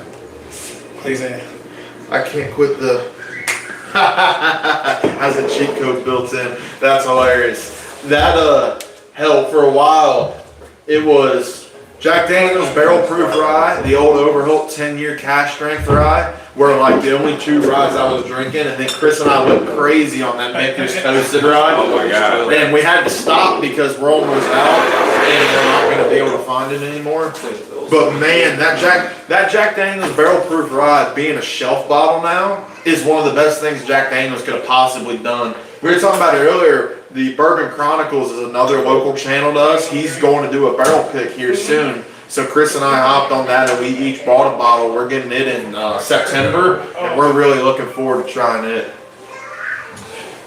Please, I can't quit the. Has a cheat code built in. That's hilarious. That hell, for a while, it was Jack Daniel's Barrel Proof Rye, the old Overholt 10-year cash strength rye, were like the only two ryes I was drinking, and then Chris and I went crazy on that Maker's Toasted Rye. Oh my God. And we had to stop because Rome was out, and we're not going to be able to find it anymore. But man, that Jack Daniel's Barrel Proof Rye being a shelf bottle now is one of the best things Jack Daniel's could have possibly done. We were talking about it earlier. The Bourbon Chronicles is another local channel to us. He's going to do a barrel pick here soon. So Chris and I hopped on that, and we each bought a bottle. We're getting it in September, and we're really looking forward to trying it.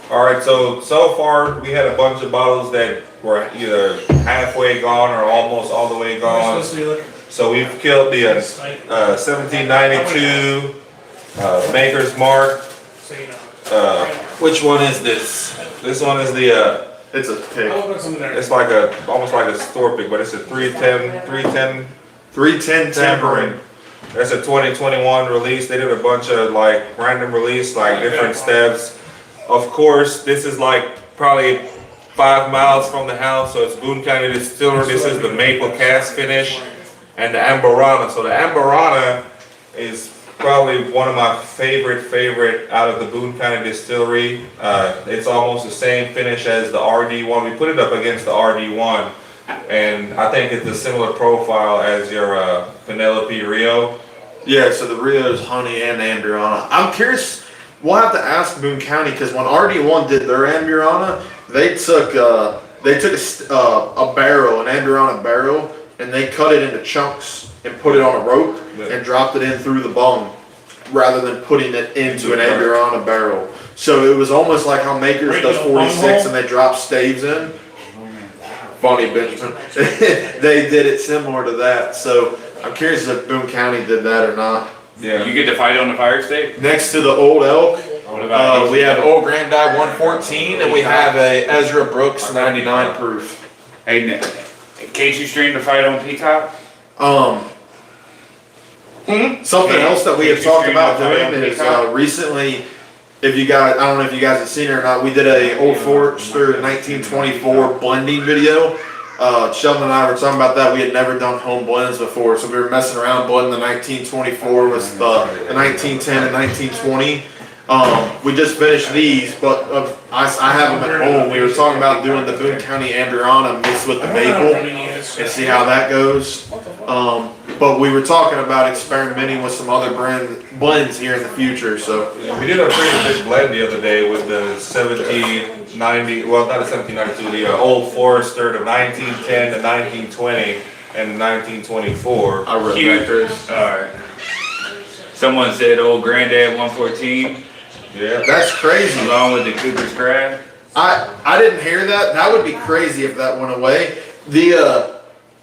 Alright, so far we had a bunch of bottles that were either halfway gone or almost all the way gone. So we've killed the 1792 Maker's Mark. Which one is this? This one is the It's a pick. it's like almost like a store pick, but it's a 310 310 That's a 2021 release. They did a bunch of like random release, like different steps. Of course, this is like probably 5 miles from the house, so it's Boone County Distillery. This is the maple cast finish and the Amberana. So the Amberana is probably one of my favorite out of the Boone County Distillery. It's almost the same finish as the RD1. We put it up against the RD1, and I think it's a similar profile as your Penelope Rio. Yeah, so the Rio's honey and Amburana. I'm curious, we'll have to ask Boone County, because when RD1 did their Amburana, they took a barrel, an Amburana barrel, and they cut it into chunks and put it on a rope and dropped it in through the bung rather than putting it into an Amburana barrel. So it was almost like how Makers does 46 and they drop staves in. Funny, Benjamin. They did it similar to that. So I'm curious if Boone County did that or not. Yeah. You get to fight on the fire state? Next to the Old Elk, What about we have Old Grandi 114 and we have a Ezra Brooks 99 proof. Hey, Nick, can't you stream the fight on Peacock? Something else that we have talked about doing is recently, if you guys, I don't know if you guys have seen it or not, we did a Old Forester 1924 blending video. Sheldon and I were talking about that. We had never done home blends before, so we were messing around blending the 1924 with the 1910 and 1920. We just finished these, but I have them at home. We were talking about doing the Boone County Andriana mixed with the maple and see how that goes. But we were talking about experimenting with some other blends here in the future. So We did a pretty big blend the other day with the 1790, well, not the 1792, the Old Forester, the 1910, the 1920, and the 1924. I wrote Cute. that, Chris. Alright. Someone said old granddad 114 Yeah. That's crazy. along with the Cooper's Craft. I didn't hear that. That would be crazy if that went away. The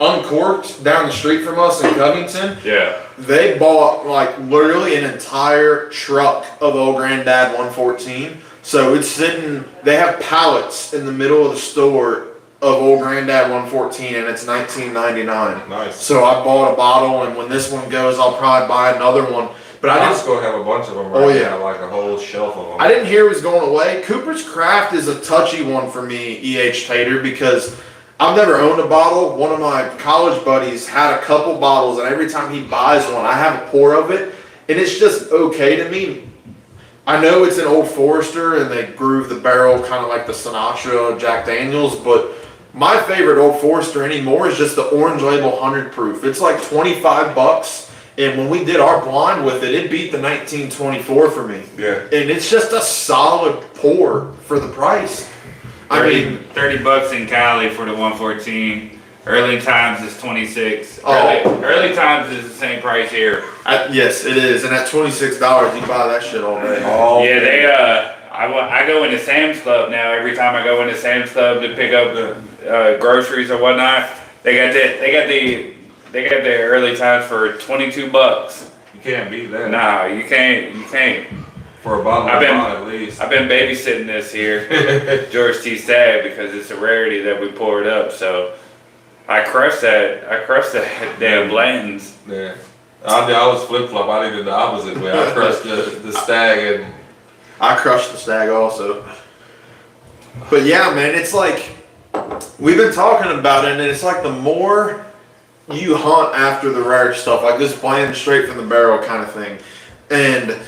Uncorked down the street from us in Covington, Yeah. they bought like literally an entire truck of old granddad 114. So it's sitting, they have pallets in the middle of the store of old granddad 114 and it's $19.99. Nice. So I bought a bottle and when this one goes, I'll probably buy another one. But I didn't, Costco have a bunch of them Oh, right yeah. now, like a whole shelf of them. I didn't hear it was going away. Cooper's Craft is a touchy one for me, E.H. Tater, because I've never owned a bottle. One of my college buddies had a couple bottles, and every time he buys one, I have a pour of it, and it's just okay to me. I know it's an Old Forester, and they groove the barrel kind of like the Sinatra Jack Daniels, but my favorite Old Forester anymore is just the Orange Label 100 proof. It's like $25, and when we did our blind with it, it beat the 1924 for me. Yeah. And it's just a solid pour for the price. I mean, $30 in Cali for the 114. Early times is 26. Oh. Early times is the same price here. yes, it is. And at $26, you buy that shit all day. Oh, Yeah, they I go into Sam's Club now. Every time I go into Sam's Club to pick up groceries or whatnot, they got the early times for $22. You can't beat that. Nah, you can't. For a bottle I've of been- wine at least. I've been babysitting this here, George T. Stagg, because it's a rarity that we poured up. So I crushed that damn Blantons. Yeah. I was flip flop. I did it the opposite way. I crushed the Stagg and I crushed the Stag also. But yeah, man, it's like, we've been talking about it, and it's like the more you hunt after the rare stuff, like this bland straight from the barrel kind of thing, and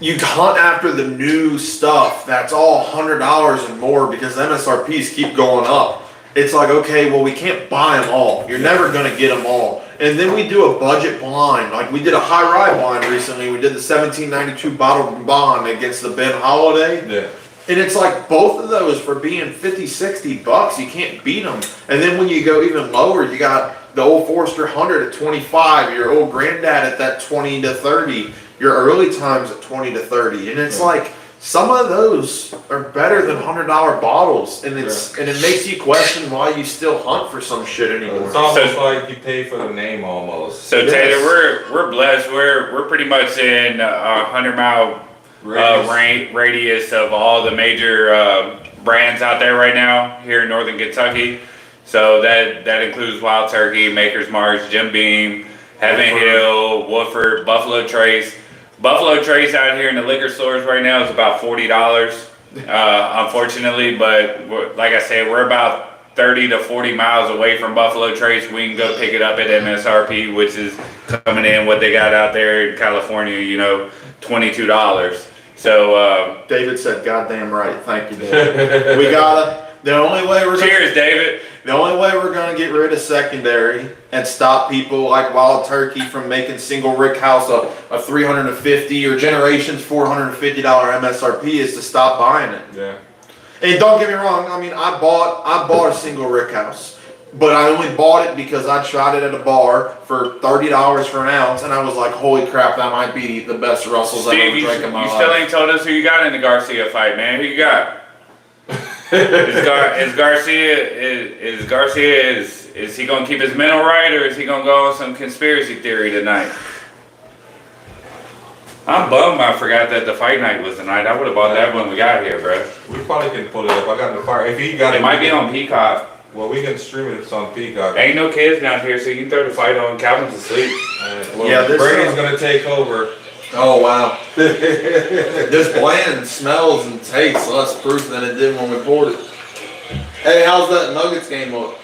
you hunt after the new stuff that's all $100 and more because MSRPs keep going up. It's like, okay, well, we can't buy them all. You're never going to get them all. And then we do a budget blind. Like we did a high rye blind recently. We did the 1792 bottle bond against the Ben Holiday. yeah. And it's like both of those for being $50-$60, you can't beat them. And then when you go even lower, you got the Old Forester 100 at 25, your old granddad at that 20 to 30, your early times at 20 to 30. And it's like some of those are better than $100 bottles, and and it makes you question why you still hunt for some shit anymore. It's almost like you pay for the name almost. So Yes. Taylor, we're blessed. We're pretty much in a 100-mile radius of all the major brands out there right now here in Northern Kentucky. So that includes Wild Turkey, Maker's Mark, Jim Beam, Heaven Hill, Woodford, Buffalo Trace. Buffalo Trace out here in the liquor stores right now is about $40, unfortunately. But like I said, we're about 30 to 40 miles away from Buffalo Trace. We can go pick it up at MSRP, which is coming in what they got out there in California, $22. So, David said, "Goddamn right, thank you, David." We gotta. The only way we're cheers, David. The only way we're gonna get rid of secondary and stop people like Wild Turkey from making single rick house a $350 or Generations $450 MSRP is to stop buying it. Yeah. And don't get me wrong, I mean I bought a single rick house, but I only bought it because I tried it at a bar for $30 for an ounce, and I was like, holy crap, that might be the best Russells I've Steve, ever you drank in my life. still ain't told us who you got in the Garcia fight, man. Who you got? Is Garcia is he gonna keep his mental right, or is he gonna go on some conspiracy theory tonight? I'm bummed I forgot that the fight night was tonight. I would have bought that when we got here, bro. We probably can pull it up. I got the fire. If he got It might be on Peacock. Well, we can stream it. It's on Peacock. Ain't no kids down here, so you can throw the fight on. Calvin's asleep. Well, Yeah, this Brady's gonna take over. Oh wow. This blend smells and tastes less proof than it did when we poured it. Hey, how's that Nuggets game look?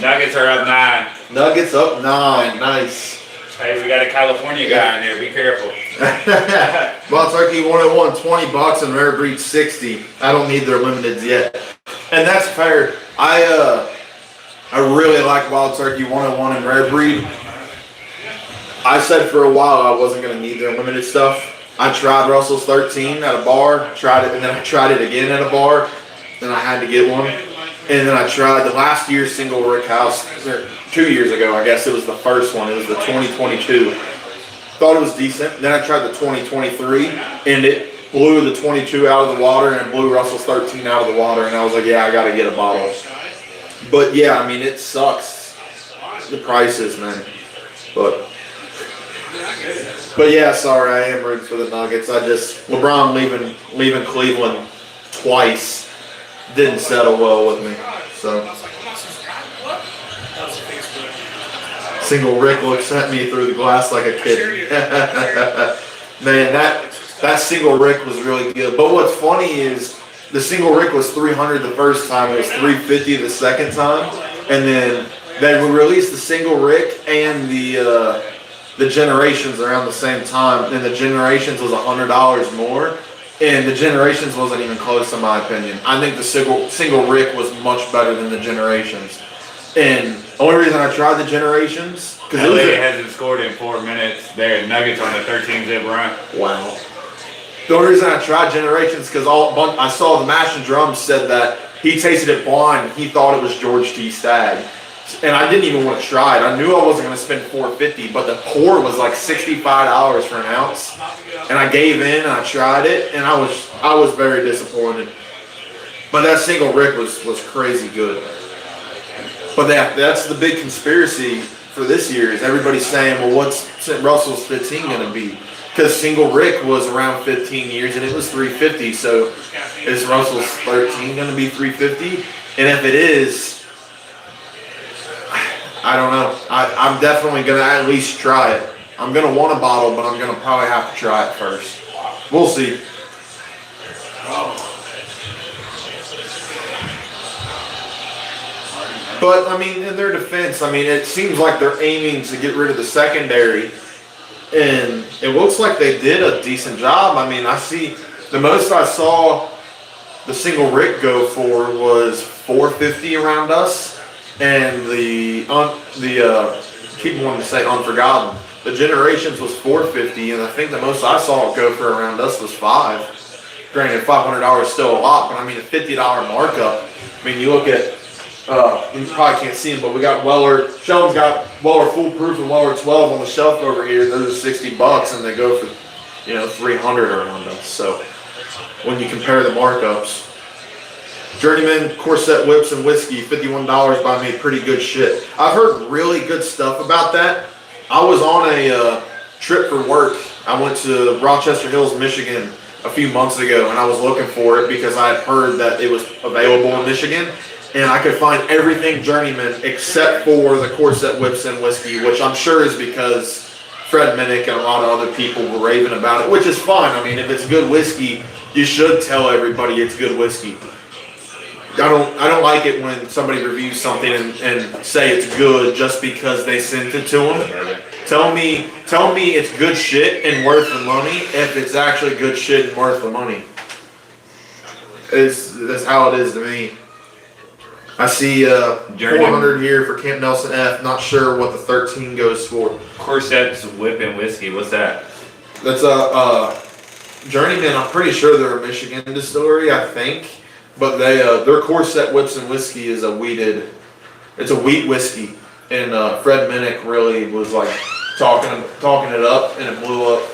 Nuggets are up 9. Nuggets up 9, nice. Hey, we got a California guy in there. Be careful. Wild Turkey 101, $20 and Rare Breed 60. I don't need their limiteds yet. And that's fair. I really like Wild Turkey 101 and Rare Breed. I said for a while I wasn't going to need their limited stuff. I tried Russell's 13 at a bar, tried it, and then I tried it again at a bar, and I had to get one. And then I tried the last year's single Rick House, 2 years ago, I guess it was the first one. It was the 2022. Thought it was decent. Then I tried the 2023, and it blew the 22 out of the water, and it blew Russell's 13 out of the water, and I was like, yeah, I got to get a bottle. But yeah, I mean, it sucks. The prices, man. But yeah, sorry, I am rooting for the Nuggets. LeBron leaving Cleveland twice didn't settle well with me. So single Rick looks at me through the glass like a kid. Man, that single Rick was really good. But what's funny is the single Rick was 300 the first time. It was 350 the second time, and then they released the single Rick and the Generations around the same time, and the Generations was $100 more, and the Generations wasn't even close in my opinion. I think the single Rick was much better than the Generations. And the only reason I tried the Generations, because LA hasn't scored in 4 minutes. They're Nuggets on the 13-zip run. Wow. The only reason I tried Generations because I saw the Mash and Drums said that he tasted it blind. He thought it was George T. Stagg. And I didn't even want to try it. I knew I wasn't going to spend $4.50, but the pour was like $65 for an ounce. And I gave in and I tried it, and I was very disappointed. But that single Rick was crazy good. But that's the big conspiracy for this year is everybody's saying, well, what's Russell's 15 going to be? Because single Rick was around 15 years and it was $3.50. So is Russell's 13 going to be $3.50? And if it is, I don't know. I'm definitely going to at least try it. I'm going to want a bottle, but I'm going to probably have to try it first. We'll see. But, I mean, in their defense, I mean, it seems like they're aiming to get rid of the secondary. And it looks like they did a decent job. I mean, I see the most I saw the single Rick go for was $4.50 around us. And keep wanting to say Unforgotten. The Generations was $4.50, and I think the most I saw it go for around us was $5. Granted, $500 is still a lot, but I mean a $50 markup. I mean, you look at, you probably can't see them, but we got Weller. Sheldon's got Weller Foolproof and Weller 12 on the shelf over here. Those are $60, and they go for, $300 around us. So when you compare the markups. Journeyman, Corset Whips, and Whiskey, $51 by me, pretty good shit. I've heard really good stuff about that. I was on a trip for work. I went to Rochester Hills, Michigan a few months ago, and I was looking for it because I had heard that it was available in Michigan, and I could find everything Journeyman except for the Corset Whips and Whiskey, which I'm sure is because Fred Minnick and a lot of other people were raving about it, which is fine. I mean, if it's good whiskey, you should tell everybody it's good whiskey. I don't like it when somebody reviews something and say it's good just because they sent it to them. Tell me it's good shit and worth the money if it's actually good shit and worth the money. That's how it is to me. I see 400 here for Camp Nelson F. Not sure what the 13 goes for. Corset's Whip and Whiskey. What's that? That's a Journeyman. I'm pretty sure they're a Michigan distillery. I think. But their Corset Whips and Whiskey is it's a wheat whiskey, and Fred Minnick really was like talking it up, and it blew up.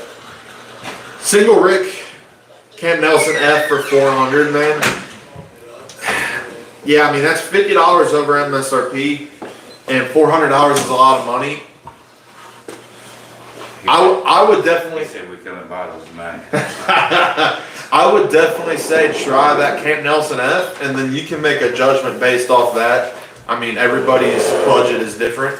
Single Rick, Camp Nelson F for $400, man. Yeah, I mean that's $50 over MSRP, and $400 is a lot of money. I would definitely say we're killing bottles, man. I would definitely say try that Camp Nelson F, and then you can make a judgment based off that. I mean, everybody's budget is different.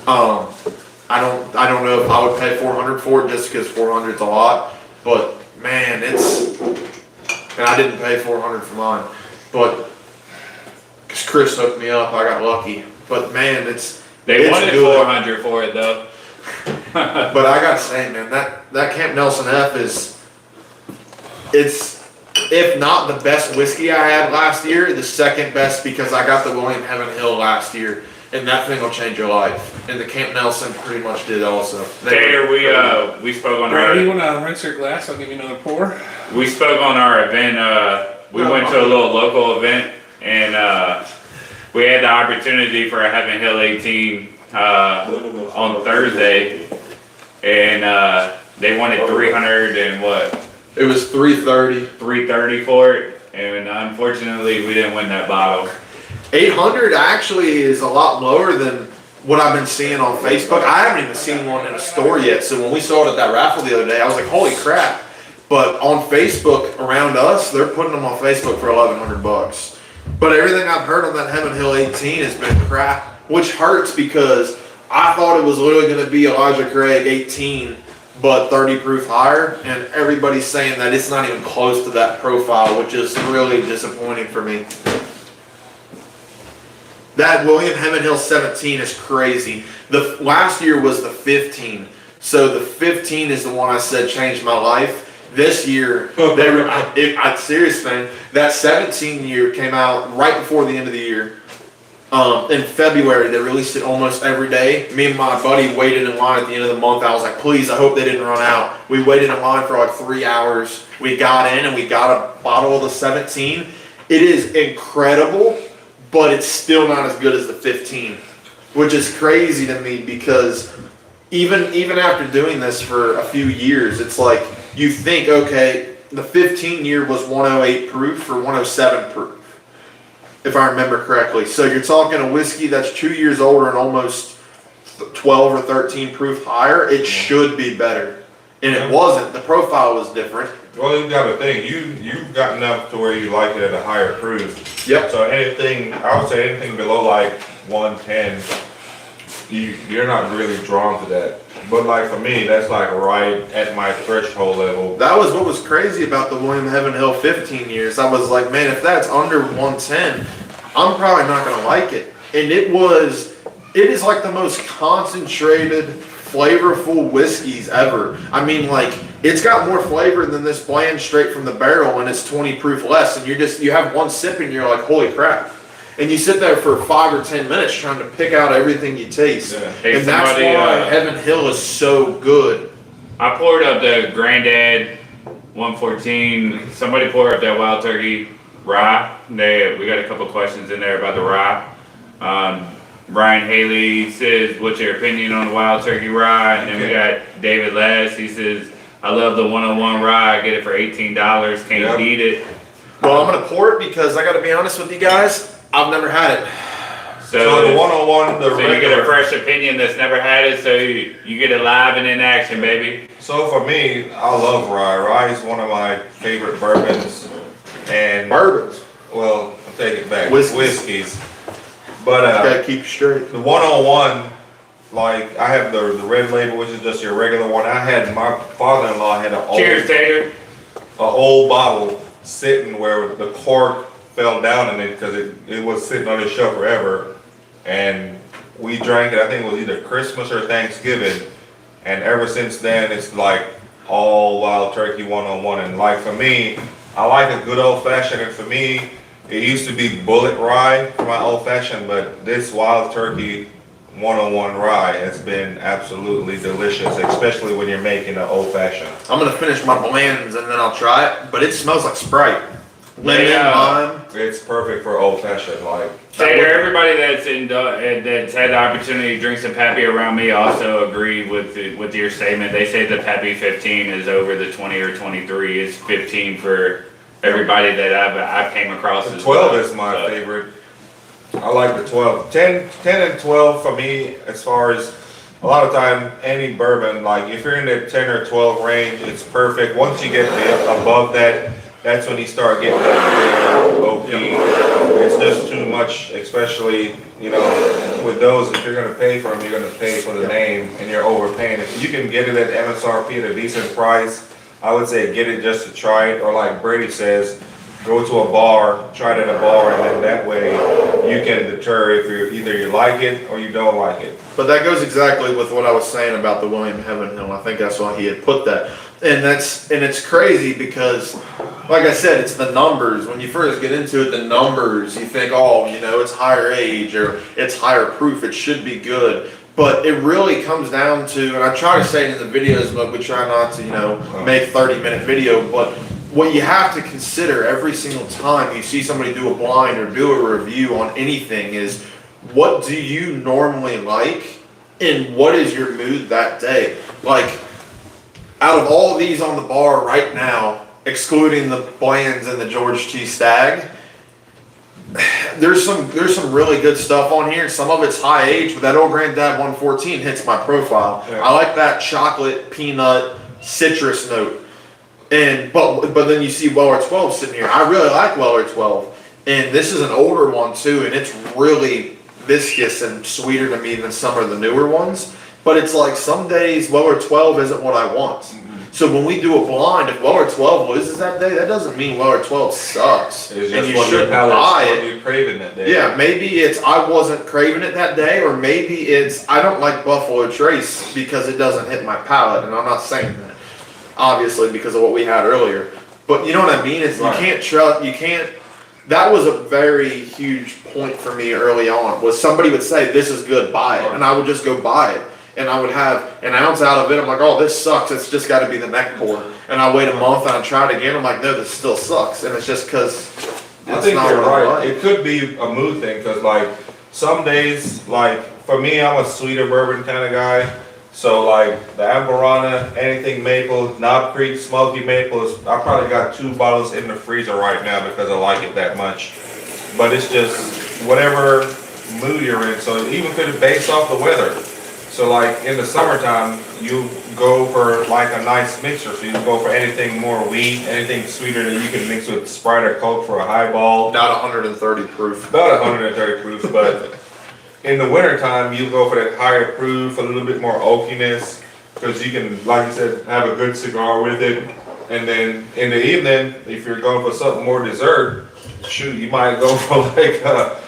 I don't know if I would pay $400 for it just because $400 is a lot, but man, and I didn't pay $400 for mine, but because Chris hooked me up, I got lucky. But man, they wanted $400 for it though. But I gotta say, man, that Camp Nelson F it's, if not the best whiskey I had last year, the second best because I got the William Heaven Hill last year, and that thing will change your life. And the Camp Nelson pretty much did also. Tater, we spoke on Brady, you our want to rinse your glass? I'll give you another pour. we spoke on our event. We went to a little local event, and we had the opportunity for a Heaven Hill 18 on Thursday, and they wanted 300 and what? It was 330. 330 for it, and unfortunately we didn't win that bottle. 800 actually is a lot lower than what I've been seeing on Facebook. I haven't even seen one in a store yet. So when we saw it at that raffle the other day, I was like, holy crap. But on Facebook around us, they're putting them on Facebook for $1,100. But everything I've heard on that Heaven Hill 18 has been crap, which hurts because I thought it was literally going to be Elijah Craig 18, but 30 proof higher. And everybody's saying that it's not even close to that profile, which is really disappointing for me. That William Heaven Hill 17 is crazy. The last year was the 15. So the 15 is the one I said changed my life. This year, serious thing, that 17 year came out right before the end of the year. In February, they released it almost every day. Me and my buddy waited in line at the end of the month. I was like, please, I hope they didn't run out. We waited in line for like 3 hours. We got in and we got a bottle of the 17. It is incredible, but it's still not as good as the 15, which is crazy to me because even after doing this for a few years, it's like you think, okay, the 15 year was 108 proof or 107 proof, if I remember correctly. So you're talking a whiskey that's 2 years older and almost 12 or 13 proof higher. It should be better, and it wasn't. The profile was different. Well, you got to think, you've gotten up to where you like it at a higher proof. Yep. So anything, I would say anything below like 110, you're not really drawn to that. But like for me, that's like right at my threshold level. That was what was crazy about the William Heaven Hill 15 years. I was like, man, if that's under 110, I'm probably not gonna like it. And it is like the most concentrated, flavorful whiskeys ever. I mean, like, it's got more flavor than this bland straight from the barrel, and it's 20 proof less, and you have one sip and you're like, holy crap. And you sit there for 5 or 10 minutes trying to pick out everything you taste. Yeah. Hey, and that's why Heaven Hill is so good. I poured up the Granddad 114. Somebody poured up that Wild Turkey rye. We got a couple questions in there about the rye. Brian Haley says, what's your opinion on the Wild Turkey rye? And then we got David Lass. He says, I love the 101 rye. I get it for $18. Can't beat it. Well, I'm going to pour it because I got to be honest with you guys, I've never had it. So the 101, so you get a fresh opinion that's never had it, so you get it live and in action, baby. So for me, I love rye. Rye is one of my favorite bourbons. And Bourbons. well, I'll take it back. Whiskeys. But Gotta keep straight. the 101, like I have the red label, which is just your regular one. I had my father-in-law had Cheers, Tater. old bottle sitting where the cork fell down in it because it was sitting on his shelf forever. And we drank it, I think it was either Christmas or Thanksgiving. And ever since then, it's like all Wild Turkey 101. And like for me, I like a good old fashioned. And for me, it used to be Bullet Rye for my old fashioned, but this Wild Turkey 101 rye has been absolutely delicious, especially when you're making an old fashioned. I'm going to finish my blends and then I'll try it, but it smells like Sprite. Lemon, lime. It's perfect for old fashioned. Like Tater, everybody that's had the opportunity to drink some Pappy around me also agree with your statement. They say the Pappy 15 is over the 20 or 23. It's 15 for everybody that I've came across. the as 12 well. is my favorite. I like the 12. 10 and 12 for me, as far as a lot of time, any bourbon, like if you're in the 10 or 12 range, it's perfect. Once you get above that, that's when you start getting that OP. It's just too much, especially, with those, if you're going to pay for them, you're going to pay for the name and you're overpaying. If you can get it at MSRP at a decent price, I would say get it just to try it. Or like Brady says, go to a bar, try it at a bar, and then that way you can deter if either you like it or you don't like it. But that goes exactly with what I was saying about the William Heavenhill. I think that's why he had put that. And it's crazy because, like I said, it's the numbers. When you first get into it, the numbers, you think, oh, you know, it's higher age or it's higher proof, it should be good. But it really comes down to, and I try to say it in the videos, but we try not to, you know, make 30-minute video, but what you have to consider every single time you see somebody do a blind or do a review on anything is, what do you normally like and what is your mood that day? Like, out of all these on the bar right now, excluding the Blands and the George T. Stagg, there's some really good stuff on here. Some of it's high age, but that Old Granddad 114 hits my profile. Yeah. I like that chocolate, peanut, citrus note. And but then you see Weller 12 sitting here. I really like Weller 12. And this is an older one too, and it's really viscous and sweeter to me than some of the newer ones. But it's like some days Weller 12 isn't what I want. Mm-hmm. So when we do a blind, if Weller 12 loses that day, that doesn't mean Weller 12 sucks. It's and just you shouldn't buy it. You're craving that day. Yeah, maybe it's I wasn't craving it that day, or maybe it's I don't like Buffalo Trace because it doesn't hit my palate, and I'm not saying that, obviously, because of what we had earlier. But you know what I mean? It's right. You can't. That was a very huge point for me early on. Was somebody would say this is good, buy it, and I would just go buy it, and I would have an ounce out of it. I'm like, oh, this sucks. It's just got to be the neck pour, and I wait a month and I try it again. I'm like, no, this still sucks, and it's just because. I think you're right. It could be a mood thing because, like, some days, like for me, I'm a sweeter bourbon kind of guy. So like the Ambarana, anything maple, Knob Creek, smoky maple, I probably got 2 bottles in the freezer right now because I like it that much. But it's just whatever mood you're in. So it even could be based off the weather. So like in the summertime, you go for like a nice mixer. So you go for anything more wheat, anything sweeter that you can mix with Sprite or Coke for a highball. Not 130 proof. About 130 proof, but in the wintertime, you go for that higher proof, a little bit more oakiness, because you can, like you said, have a good cigar with it. And then in the evening, if you're going for something more dessert, shoot, you might go for like a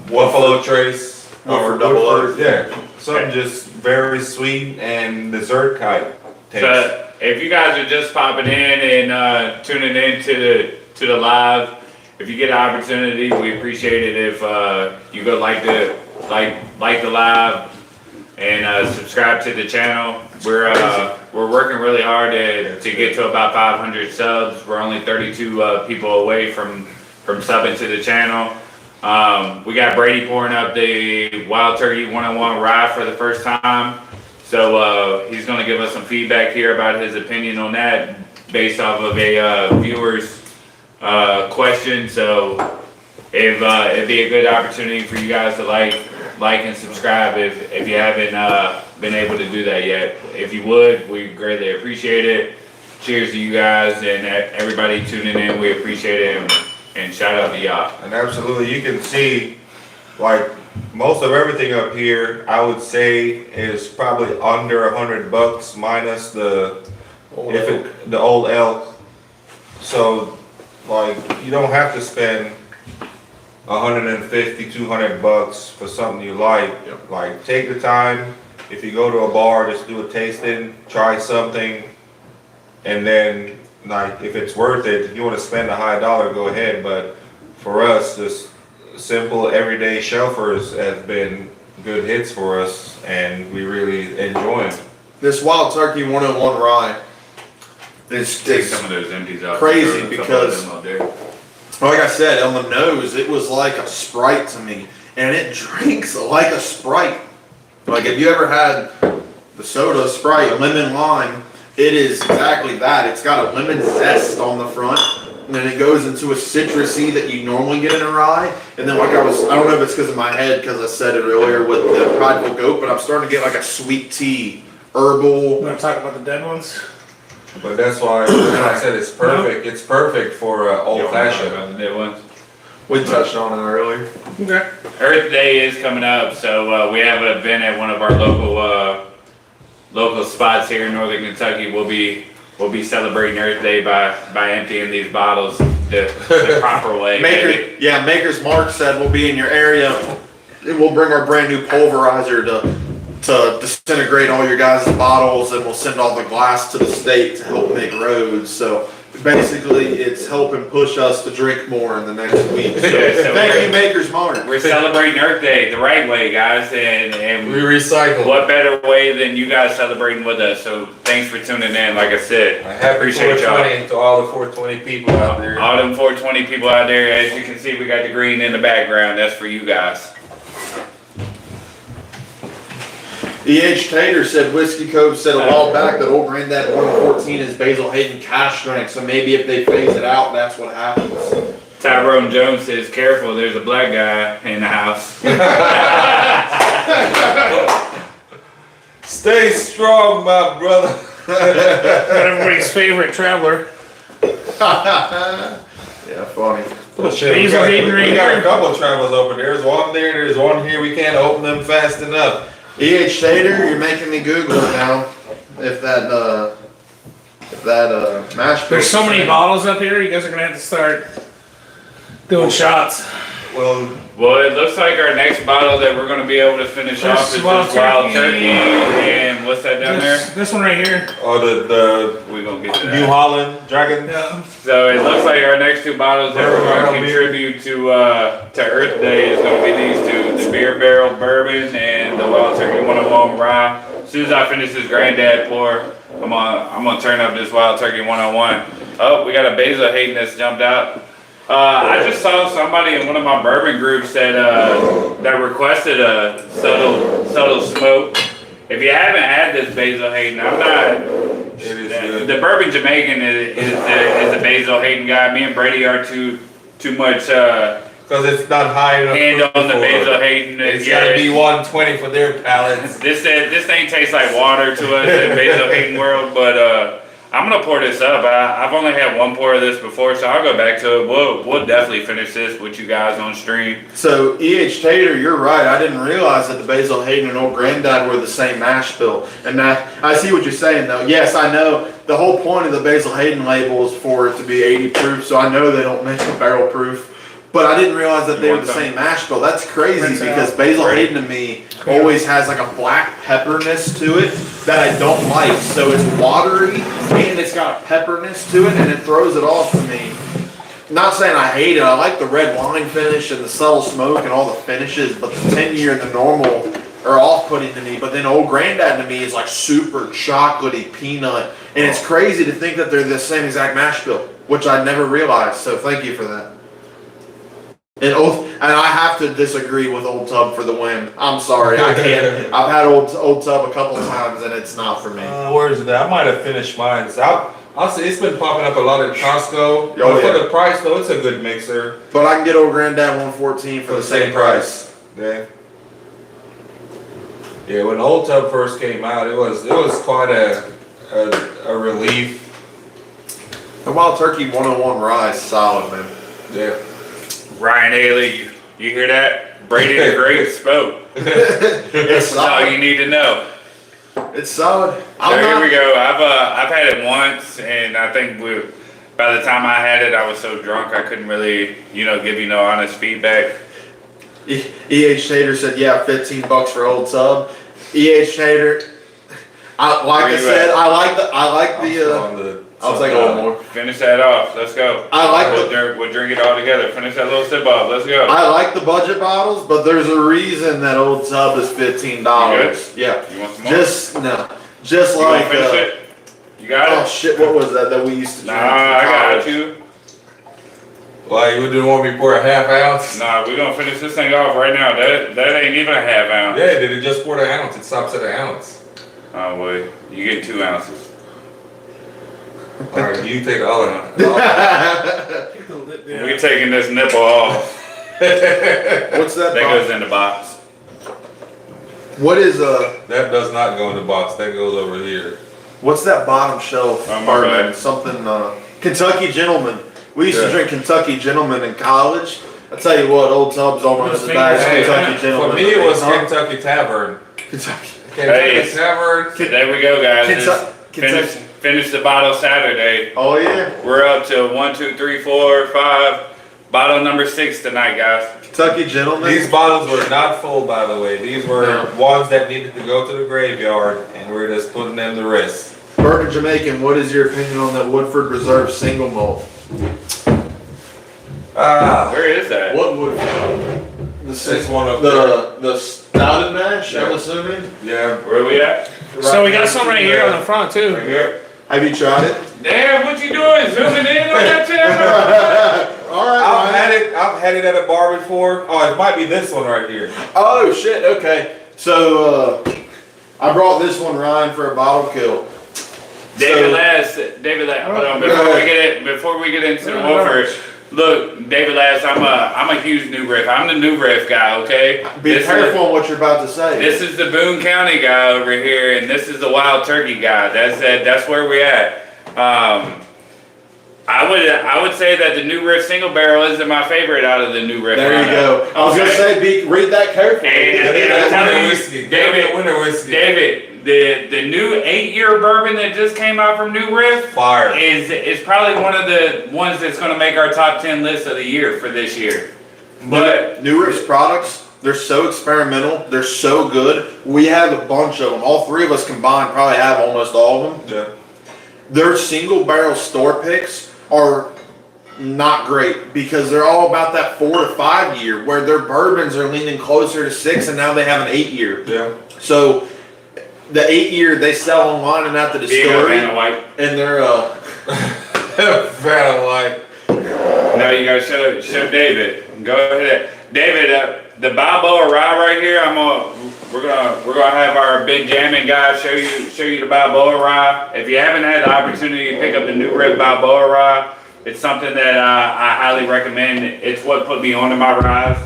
Buffalo Trace or double Earth. Yeah, something just very sweet and dessert type taste. So if you guys are just popping in and tuning in to the live, if you get an opportunity, we appreciate it if you go like the live and subscribe to the channel. We're working really hard to get to about 500 subs. We're only 32 people away from subbing to the channel. We got Brady pouring up the Wild Turkey 101 rye for the first time. So he's going to give us some feedback here about his opinion on that based off of a viewer's question. So if it'd be a good opportunity for you guys to like and subscribe if you haven't been able to do that yet. If you would, we greatly appreciate it. Cheers to you guys and everybody tuning in. We appreciate it and shout out to y'all. And absolutely, you can see like most of everything up here, I would say is probably under $100 minus the old elk. So like you don't have to spend $150, $200 for something you like. Yep. Like take the time. If you go to a bar, just do a tasting, try something, and then like if it's worth it, if you want to spend a high dollar, go ahead. But for us, just simple everyday shelfers have been good hits for us, and we really enjoy them. This Wild Turkey 101 rye is some of those empties out. Crazy because, like I said, on the nose, it was like a Sprite to me, and it drinks like a Sprite. Like if you ever had the soda Sprite, lemon lime, it is exactly that. It's got a lemon zest on the front, and then it goes into a citrusy that you normally get in a rye. And then like I don't know if it's because of my head, because I said it earlier with the Prideful Goat, but I'm starting to get like a sweet tea, herbal. You want to talk about the dead ones? But that's why I said it's perfect. It's perfect for old fashioned. The dead ones. We touched on it earlier. Okay. Earth Day is coming up, so we have an event at one of our local spots here in Northern Kentucky. We'll be celebrating Earth Day by emptying these bottles the proper way. Maker's Mark said we'll be in your area. And we'll bring our brand new pulverizer to disintegrate all your guys' bottles, and we'll send all the glass to the state to help make roads. So basically, it's helping push us to drink more in the next week. So thank you, Maker's Mark. We're celebrating Earth Day the right way, guys, and We recycle. what better way than you guys celebrating with us? So thanks for tuning in. Like I said, Happy appreciate y'all. 420 to all the 420 people out there. All them 420 people out there, as you can see, we got the green in the background. That's for you guys. E.H. Tater said Whiskey Cove said a while back that old Granddad 114 is Basil Hayden cash strength, so maybe if they phase it out, that's what happens. Tyrone Jones says, careful, there's a black guy in the house. Stay strong, my brother. Everybody's favorite traveler. Yeah, funny. Oh, shit, we Basil got, Hayden we got right a couple of travelers over there. There's one there, there's one here. We can't open them fast enough. E.H. Tater, you're making me Google it now. If that mash bill. There's so many bottles up here, you guys are gonna have to start doing shots. Well, it looks like our next bottle that we're going to be able to finish off is this Wild Turkey. And what's that down there? This one right here. Oh, the We're going to get to New that. Holland Dragon. Yeah. So it looks like our next two bottles that we're going to contribute to Earth Day is going to be these two. The Beer Barrel Bourbon and the Wild Turkey 101 Rye. As soon as I finish this Granddad pour, I'm gonna turn up this Wild Turkey 101. Oh, we got a Basil Hayden that's jumped out. I just saw somebody in one of my bourbon groups that requested a subtle smoke. If you haven't had this Basil Hayden, I'm not. It is good. The Bourbon Jamaican is the Basil Hayden guy. Me and Brady are too much Because it's not high enough. hand on the for- Basil Hayden. It's gotta be 120 for their palates. This thing tastes like water to us in the Basil Hayden world, but I'm gonna pour this up. I've only had one pour of this before, so I'll go back to it. We'll definitely finish this with you guys on stream. So E.H. Tater, you're right. I didn't realize that the Basil Hayden and Old Granddad were the same mash bill. And I see what you're saying though. Yes, I know the whole point of the Basil Hayden label is for it to be 80 proof, so I know they don't make a barrel proof. But I didn't realize that they were the same mash bill. That's crazy because Basil Hayden to me always has like a black pepperness to it that I don't like. So it's watery and it's got a pepperness to it and it throws it off to me. Not saying I hate it. I like the red wine finish and the subtle smoke and all the finishes, but the 10-year and the normal are off-putting to me. But then Old Granddad to me is like super chocolatey peanut. And it's crazy to think that they're the same exact mash bill, which I never realized. So thank you for that. And I have to disagree with Old Tub for the win. I'm sorry, I can't. I've had Old Tub a couple times and it's not for me. Where is it at? I might have finished mine. So I'll say it's been popping up a lot at Costco. Oh, But yeah. for the price though, it's a good mixer. But I can get Old Granddad 114 for the same price. Yeah. Yeah, when Old Tub first came out, it was quite a relief. The Wild Turkey 101 rye is solid, man. Yeah. Ryan Haley, you hear that? Brady the Great spoke. It's That's all solid. you need to know. It's solid. So here we go. I've had it once, and I think by the time I had it, I was so drunk I couldn't really, give you no honest feedback. E.H. Tater said, yeah, $15 for Old Tub. E.H. Tater, I I'll take a little more. Finish that off. Let's go. We'll drink it all together. Finish that little sip off. Let's go. I like the budget bottles, but there's a reason that Old Tub is $15. Yeah. You want some more? Just You like gonna finish it? You got oh it? shit, what was that we used to drink? Nah, I in got college? you. Why you didn't want me to pour a half ounce? Nah, we gonna finish this thing off right now. That ain't even a half ounce. Yeah, did it just pour the ounce? It stops at an ounce. Oh wait, you get 2 ounces. Alright, you take all of it. We're taking this nipple off. What's that? That goes in the box. What is That does not go in the box. That goes over here. what's that bottom shelf Oh, my bourbon? bad. Something Kentucky Gentleman. We used to Yeah. drink Kentucky Gentleman in college. I tell you what, Old Tub's almost as bad as Hey, Kentucky Gentleman. For me, it was Huh? Kentucky Tavern. Kentucky. Kentucky Hey. Tavern. There we go, guys. Kentucky. Finish, finished the bottle Saturday. Oh yeah. We're up to 1, 2, 3, 4, 5. Bottle number 6 tonight, guys. Kentucky gentlemen. These bottles were not full, by the way. These were ones that needed to go to the graveyard, and we're just putting them to rest. Bourbon Jamaican, what is your opinion on that Woodford Reserve single malt? Where is that? What Woodford? This one up there. The stouted mash, I'm assuming? Yeah. Where are we at? So we got some right here on the front too. Right here. Have you tried it? Damn, what you doing? Zooming in on that camera? Alright, I've had it at a bar before. Oh, it might be this one right here. Oh shit, okay. So I brought this one, Ryan, for a bottle kill. David Lass, hold on, before we get into the Woodford. Look, David Lass, I'm a huge New Riff. I'm the New Riff guy, okay? Be careful on what you're about to say. This is the Boone County guy over here, and this is the Wild Turkey guy. That's where we're at. I would say that the New Riff single barrel isn't my favorite out of the New Riff. There you go. I was gonna say, read that carefully. And I'm telling you, Winter whiskey. David, the new 8-year bourbon that just came out from New Riff Fire. is probably one of the ones that's going to make our top 10 list of the year for this year. But New Riff's products, they're so experimental. They're so good. We have a bunch of them. All three of us combined probably have almost all of them. Yeah. Their single barrel store picks are not great because they're all about that 4 to 5 year, where their bourbons are leaning closer to 6, and now they have an 8 year. Yeah. So the 8 year they sell online and at the distillery, and they're Van White. No, you gotta show David. Go ahead, David. The Balboa Rye right here. We're gonna have our big jamming guy show you the Balboa Rye. If you haven't had the opportunity to pick up the New Riff Balboa Rye, it's something that I highly recommend. It's what put me onto my ryes.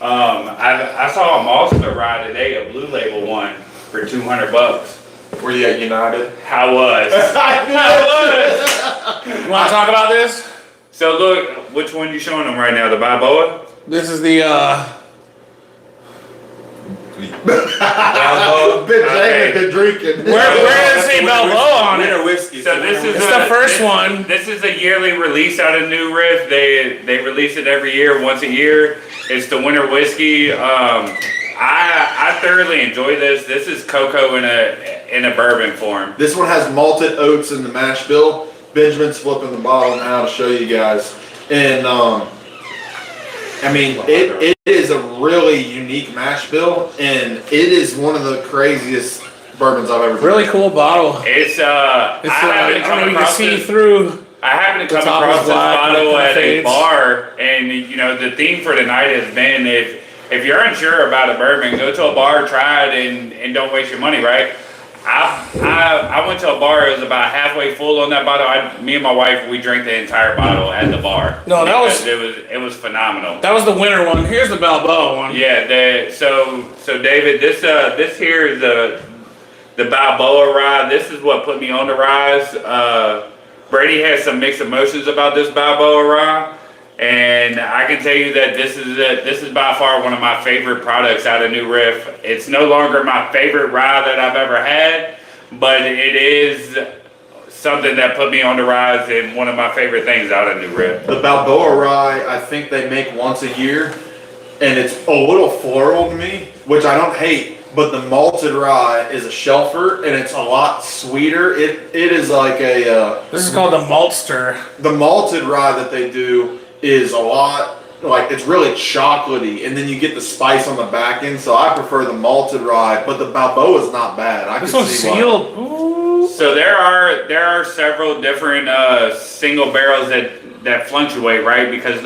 I saw a Monster Rye today, a Blue Label one, for $200. Were you at United? How was? You want to talk about this? So look, which one you showing them right now? The Balboa? This is the been drinking. where does it say Balboa on it? Winter whiskey. So this is It's the first one. This is a yearly release out of New Riff. They release it every year, once a year. It's the winter whiskey. I thoroughly enjoy this. This is cocoa in a bourbon form. This one has malted oats in the mash bill. Benjamin's flipping the bottle now to show you guys. And I mean, it is a really unique mash bill, and it is one of the craziest bourbons I've ever drank. Really cool bottle. It's I haven't come you can across see this. through. I happened to The come top across is this black and bottle it at a fades. bar, and you know the theme for tonight has been if you're unsure about a bourbon, go to a bar, try it, and don't waste your money, right? I went to a bar. It was about halfway full on that bottle. Me and my wife, we drank the entire bottle at the bar. No, that was- it was phenomenal. That was the winter one. Here's the Balboa one. Yeah, so David, this here is the Balboa rye. This is what put me on the rise. Brady has some mixed emotions about this Balboa rye, and I can tell you that this is by far one of my favorite products out of New Riff. It's no longer my favorite rye that I've ever had, but it is something that put me on the rise and one of my favorite things out of New Riff. The Balboa rye, I think they make once a year, and it's a little floral to me, which I don't hate. But the malted rye is a shelfer, and it's a lot sweeter. It is like a This is called the Maltster. the malted rye that they do is a lot like it's really chocolatey, and then you get the spice on the back end. So I prefer the malted rye, but the Balboa is not bad. I This can one's see why. sealed. Ooh. So there are several different single barrels that fluctuate, right? Because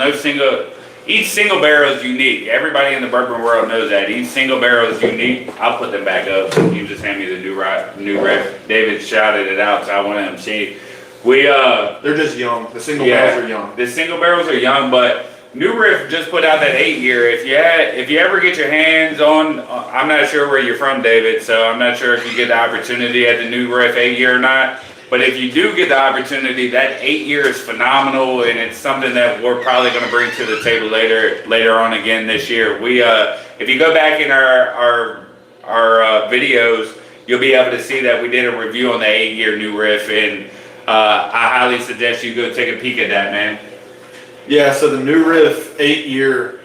each single barrel is unique. Everybody in the bourbon world knows that each single barrel is unique. I'll put them back up. You just hand me the new Riff. David shouted it out, so I want him to see. They're just young. The single barrels are young. The single barrels are young, but New Riff just put out that 8-year. If you ever get your hands on, I'm not sure where you're from, David, so I'm not sure if you get the opportunity at the New Riff 8-year or not. But if you do get the opportunity, that 8-year is phenomenal, and it's something that we're probably going to bring to the table later on again this year. If you go back in our videos, you'll be able to see that we did a review on the 8-year new Riff, and I highly suggest you go take a peek at that, man. Yeah, so the new Riff 8-year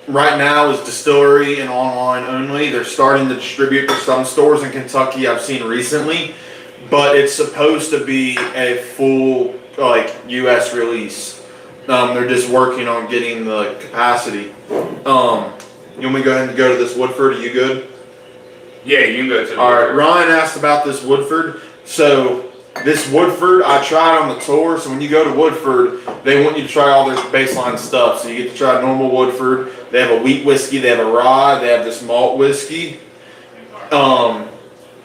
right now is distillery and online only. They're starting to distribute to some stores in Kentucky I've seen recently, but it's supposed to be a full like US release. They're just working on getting the capacity. You want me to go ahead and go to this Woodford? Are you good? Yeah, you can go to the Alright, Ryan asked about this Woodford. So this Woodford, I tried on the tour. So when you go to Woodford, they want you to try all their baseline stuff. So you get to try normal Woodford. They have a wheat whiskey, they have a rye, they have this malt whiskey. And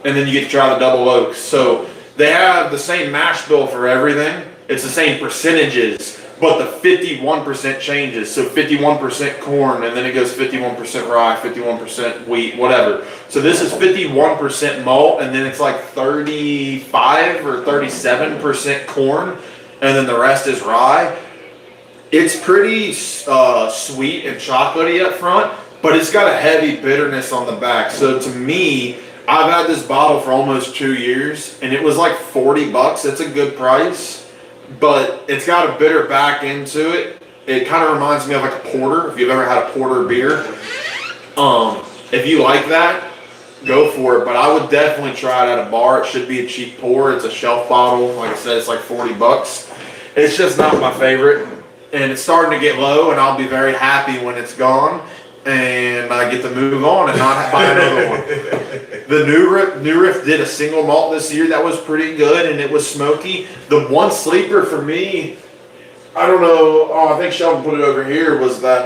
then you get to try the double oak. So they have the same mash bill for everything. It's the same percentages, but the 51% changes. So 51% corn, and then it goes 51% rye, 51% wheat, whatever. So this is 51% malt, and then it's like 35 or 37% corn, and then the rest is rye. It's pretty sweet and chocolatey up front, but it's got a heavy bitterness on the back. So to me, I've had this bottle for almost 2 years, and it was like $40. It's a good price. But it's got a bitter back into it. It kind of reminds me of like a porter, if you've ever had a porter beer. If you like that, go for it. But I would definitely try it at a bar. It should be a cheap pour. It's a shelf bottle. Like I said, it's like $40. It's just not my favorite. And it's starting to get low, and I'll be very happy when it's gone. And I get to move on and not buy another one. The New Riff did a single malt this year that was pretty good, and it was smoky. The one sleeper for me, I don't know. Oh, I think Sheldon put it over here. Was that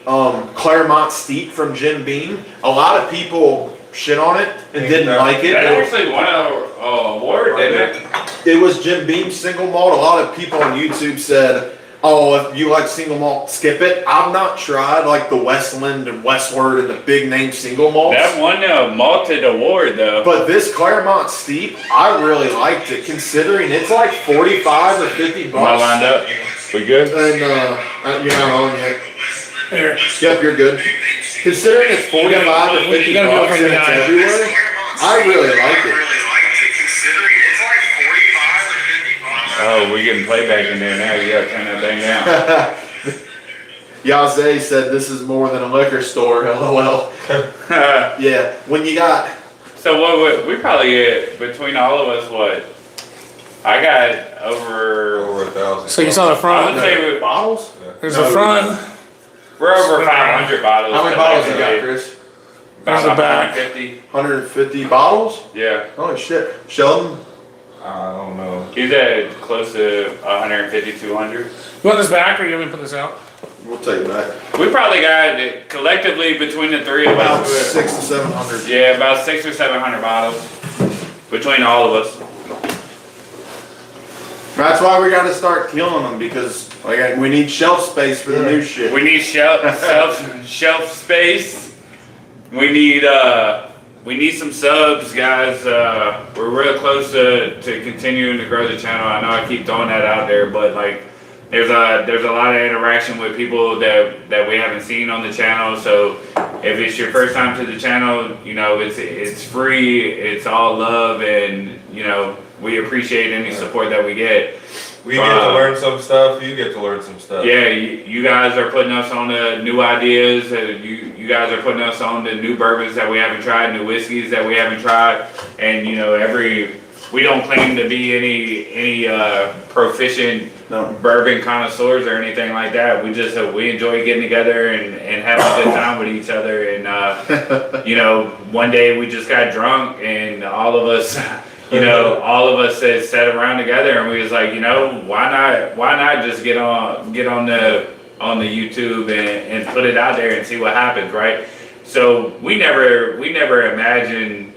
Claremont Steep from Jim Beam? A lot of people shit on it and didn't like it. That actually won an award, didn't it? It was Jim Beam's single malt. A lot of people on YouTube said, "Oh, if you like single malt, skip it." I've not tried like the Westland and Westward and the big name single malts. That won a malted award though. But this Claremont Steep, I really liked it, considering it's like 45 or 50 Am I bucks. lined up? We good? And you're not on yet. Here. Yep, you're good. Considering it's 45 or 50 You gotta go bucks from and it's behind. everywhere, I really like it. Oh, we're getting playback in there now. You gotta turn that thing down. Yazzie said this is more than a liquor store, lol. Yeah, when you got... So what we probably get between all of us, what? I got over 1,000. So you saw the I would front. say Bottles? There's the front. we're over 500 bottles. How many bottles you got, Chris? There's the back. 150. 150 bottles? Yeah. Holy shit. Sheldon? I don't know. He's at close to 150, 200. You want this back, or you want me to put this out? We'll take it back. We probably got collectively between the three of About us. 600 to 700. Yeah, about 600 or 700 bottles between all of us. That's why we gotta start killing them, because like we need shelf space for the new shit. We need shelf space. We need some subs, guys. We're real close to continuing to grow the channel. I know I keep throwing that out there, but like there's a lot of interaction with people that we haven't seen on the channel. So if it's your first time to the channel, you know it's free. It's all love, and you know we appreciate any support that we get. We get to learn some stuff. You get to learn some stuff. Yeah, you guys are putting us on the new ideas. You guys are putting us on the new bourbons that we haven't tried, new whiskeys that we haven't tried, and you know we don't claim to be any proficient bourbon connoisseurs or anything like that. We enjoy getting together and having a good time with each other. And you know, one day we just got drunk and all of us. You know, all of us sat around together, and we was like, you know, why not just get on the YouTube and put it out there and see what happens, right? So we never imagined,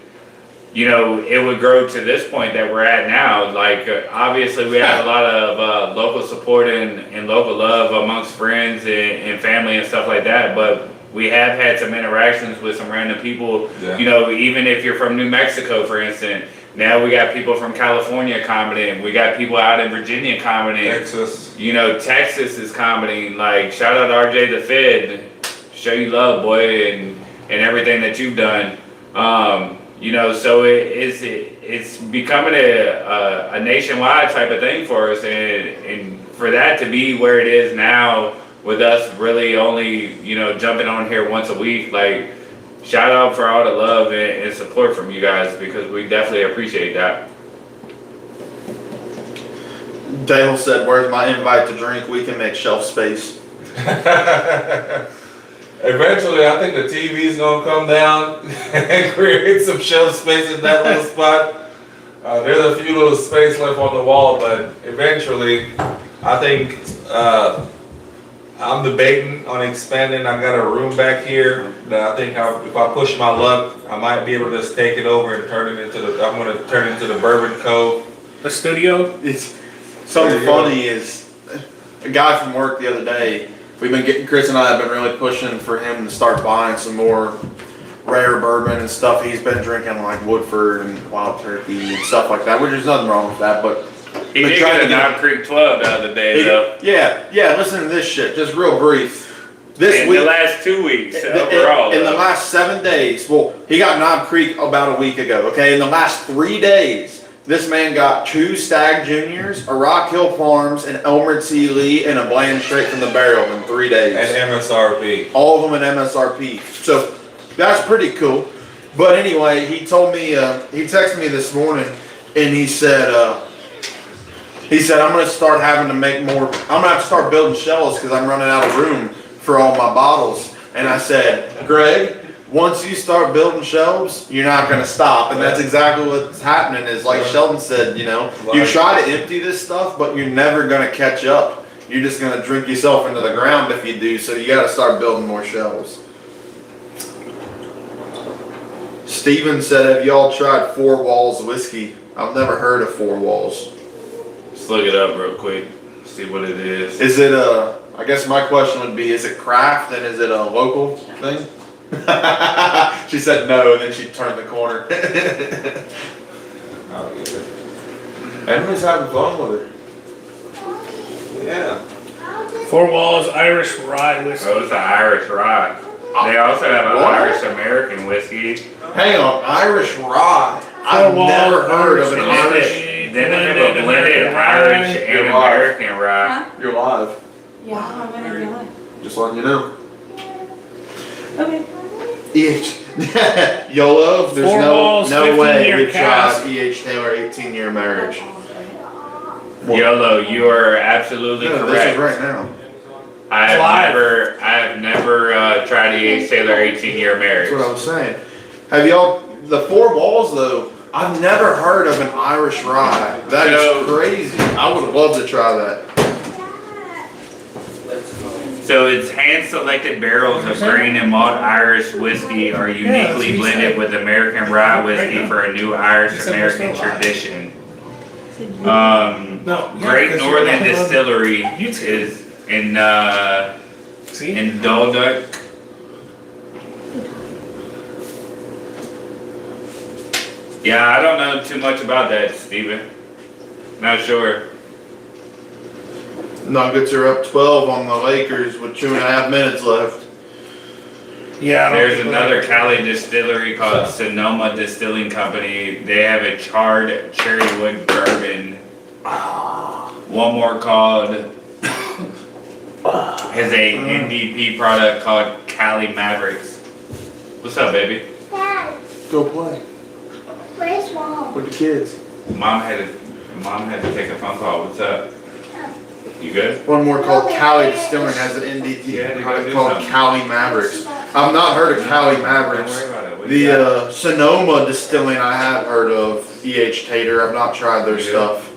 you know, it would grow to this point that we're at now. Like obviously we have a lot of local support and local love amongst friends and family and stuff like that, but we have had some interactions with some random people. Yeah. You know, even if you're from New Mexico, for instance. Now we got people from California commenting. We got people out in Virginia commenting. Texas. You know, Texas is commenting. Like, shout out RJ the Fed. Show you love, boy, and everything that you've done. You know, so it's becoming a nationwide type of thing for us, and for that to be where it is now, with us really only, you know, jumping on here once a week, like, shout out for all the love and support from you guys, because we definitely appreciate that. Dale said, "Where's my invite to drink? We can make shelf space." Eventually, I think the TV's gonna come down and create some shelf space in that little spot. There's a few little space left on the wall, but eventually, I think I'm debating on expanding. I've got a room back here that I think if I push my luck, I might be able to just take it over and turn it into I'm gonna turn it into the Bourbon Cove. The studio? It's something funny is a guy from work the other day. Chris and I have been really pushing for him to start buying some more rare bourbon and stuff. He's been drinking like Woodford and Wild Turkey and stuff like that, which there's nothing wrong with that, but He did get a Knob Creek 12 the other day, though. yeah, listen to this shit, just real brief. In the last 2 weeks, overall. In the last 7 days, well, he got Knob Creek about a week ago, okay? In the last 3 days, this man got 2 Stagg Juniors, a Rock Hill Farms, an Elmer T. Lee, and a Blanton straight from the barrel in 3 days. And MSRP. All of them at MSRP. So that's pretty cool. But anyway, he told me, he texted me this morning, and he said, I'm going to start having to make more, I'm going to have to start building shelves because I'm running out of room for all my bottles. And I said, Greg, once you start building shelves, you're not going to stop. And that's exactly what's happening is like Sheldon said, you know, you try to empty this stuff, but you're never going to catch up. You're just going to drink yourself into the ground if you do. So you got to start building more shelves. Steven said, have y'all tried 4 Walls whiskey? I've never heard of 4 Walls. Let's look it up real quick, see what it is. Is it I guess my question would be, is it craft and is it a local thing? She said no, and then she turned the corner. I'll get it. Emily's having fun with her. Yeah. 4 Walls Irish Rye whiskey. Oh, it's an Irish rye. They also have an What? Irish American whiskey. Hang on, Irish rye. I've Walls never heard of an And Irish. then they have a blended Irish and You're live. American rye. You're live. Yeah, I'm gonna be like, Just letting you know. okay. YOLO, there's 4 Walls, no way 15-year we cask. tried E.H. Taylor 18-year marriage. YOLO, you are absolutely No, this correct. is right now. I have Live. never tried E.H. Taylor 18-year marriage. That's what I was saying. Have y'all, the 4 Walls though, I've never heard of an Irish rye. That is crazy. I would love to try that. So it's hand-selected barrels of grain and malt Irish whiskey are uniquely blended with American rye whiskey for a new Irish-American tradition. Great Northern Distillery is in Dundalk. Yeah, I don't know too much about that, Steven. Not sure. Nuggets are up 12 on the Lakers with 2.5 minutes left. Yeah, I don't There's think another Cali distillery called Sonoma Distilling Company. They have a charred cherrywood bourbon. One more called has a NDP product called Cali Mavericks. What's up, baby? Dad, Go play where's Mom? with the kids. Mom had to take a phone call. What's up? You good? One more called Cali Distilling has an NDT Yeah, they gotta product do called something. Cali Mavericks. I've not heard of Cali Don't Mavericks. worry about it. What you got? The Sonoma Distilling I have heard of. E.H. Tater. I've not tried their Yeah. stuff.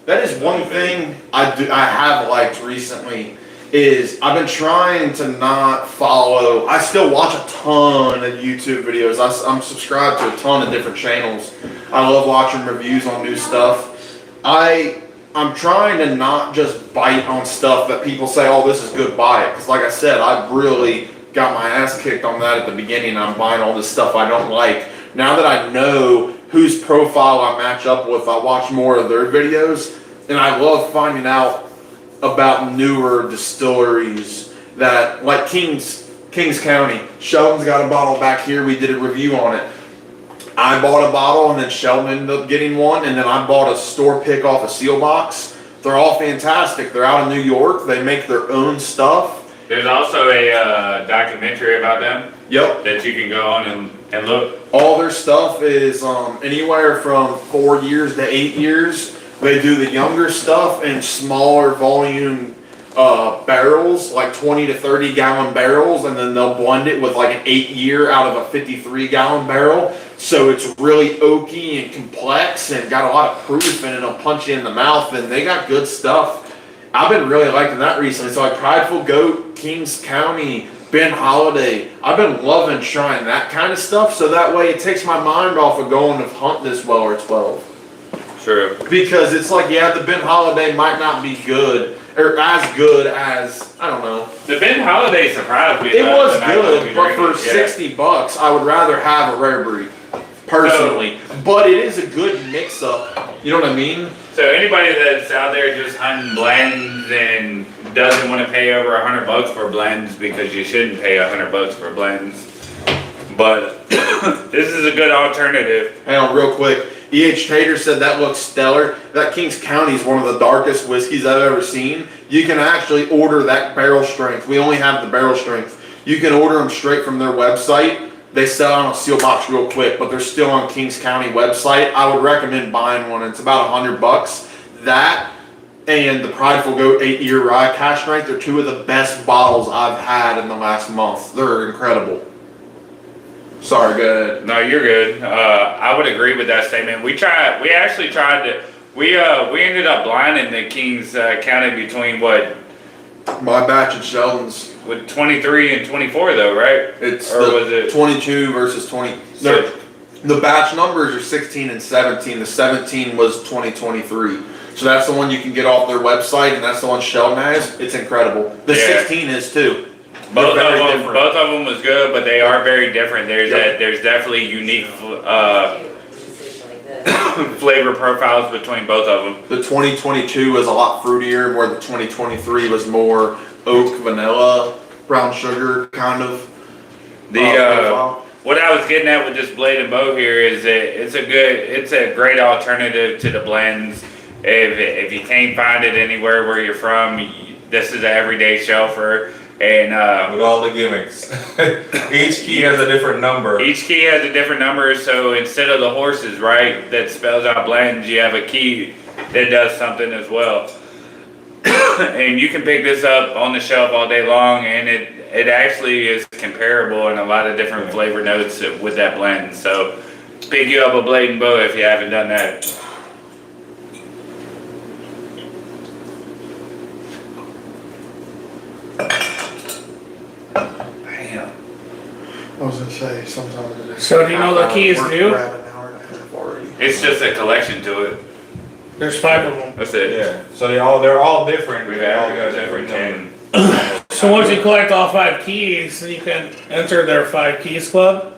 That is one thing I have liked recently is I've been trying to not follow. I still watch a ton of YouTube videos. I'm subscribed to a ton of different channels. I love watching reviews on new stuff. I'm trying to not just bite on stuff that people say, oh, this is good, buy it. Because like I said, I really got my ass kicked on that at the beginning. I'm buying all this stuff I don't like. Now that I know whose profile I match up with, I watch more of their videos. And I love finding out about newer distilleries that, like Kings County. Sheldon's got a bottle back here. We did a review on it. I bought a bottle, and then Sheldon ended up getting one, and then I bought a store pick off a seal box. They're all fantastic. They're out of New York. They make their own stuff. There's also a documentary about them Yep. that you can go on and look. All their stuff is anywhere from 4 years to 8 years. They do the younger stuff in smaller volume barrels, like 20 to 30 gallon barrels, and then they'll blend it with like an 8-year out of a 53 gallon barrel. So it's really oaky and complex and got a lot of proof, and it'll punch you in the mouth, and they got good stuff. I've been really liking that recently. So like Prideful Goat, Kings County, Ben Holiday. I've been loving trying that kind of stuff, so that way it takes my mind off of going to hunt this well or 12. True. Because it's like, yeah, the Ben Holiday might not be good, or as good as, I don't know. The Ben Holiday surprised me. It was the night when we good, but drank for it, yeah. $60, I would rather have a rare breed, personally. But it is a good mix-up, you know what I mean? So anybody that's out there just hunting blends and doesn't want to pay over $100 for blends, because you shouldn't pay $100 for blends. But this is a good alternative. Hang on, real quick. E.H. Tater said that looks stellar. That Kings County is one of the darkest whiskeys I've ever seen. You can actually order that barrel strength. We only have the barrel strength. You can order them straight from their website. They sell on a seal box real quick, but they're still on Kings County website. I would recommend buying one. It's about $100. That and the Prideful Goat 8-year rye cash strength are two of the best bottles I've had in the last month. They're incredible. Sorry, go ahead. No, you're good. I would agree with that statement. We actually tried to. We ended up blinding the Kings County between what, My batch and Sheldon's. with 23 and 24 though, right? It's Or was it 22 versus 20. So- The batch numbers are 16 and 17. The 17 was 2023. So that's the one you can get off their website, and that's the one Sheldon has. It's incredible. The Yeah. 16 is too. both They're very of them? different. Both of them was good, but they are very different. Yep. There's definitely unique flavor profiles between both of them. The 2022 was a lot fruitier, where the 2023 was more oak, vanilla, brown sugar kind of. Profile. What I was getting at with this blade and bow here is that it's a great alternative to the blends. If you can't find it anywhere where you're from, this is an everyday shelfer. And With all the gimmicks. Each key has a different number. each key has a different number, so instead of the horses, right, that spells out blends, you have a key that does something as well. And you can pick this up on the shelf all day long, and it actually is comparable in a lot of different flavor notes with that blend. So pick you up a blade and bow if you haven't done that. Damn. I was gonna say sometime in the next. So do you know the key is new? We're at an hour and a half already. It's just a collection to it. There's 5 of them. That's it. Yeah. So they're all different. We've They all got got different different 10. So once you collect all 5 keys, then you can enter their 5 keys club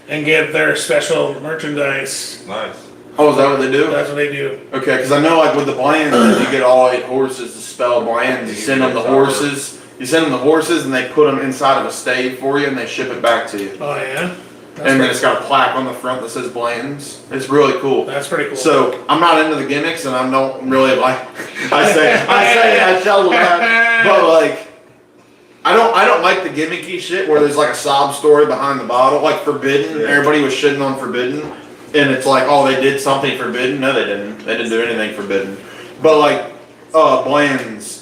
and get their special merchandise. Nice. Oh, is that what they do? That's what they do. Okay, because I know like with the blands, if you get all 8 horses to spell blands, you send them the horses. You send them the horses, and they put them inside of a stave for you, and they ship it back to you. Oh yeah? And then it's got a plaque on the front that says blands. It's really cool. That's pretty cool. So I'm not into the gimmicks, and I don't really like. I tell them that, but like, I don't like the gimmicky shit where there's like a sob story behind the bottle, like Forbidden. Yeah. Everybody was shitting on Forbidden, and it's like, oh, they did something Forbidden. No, they didn't. They didn't do anything Forbidden. But like, blands.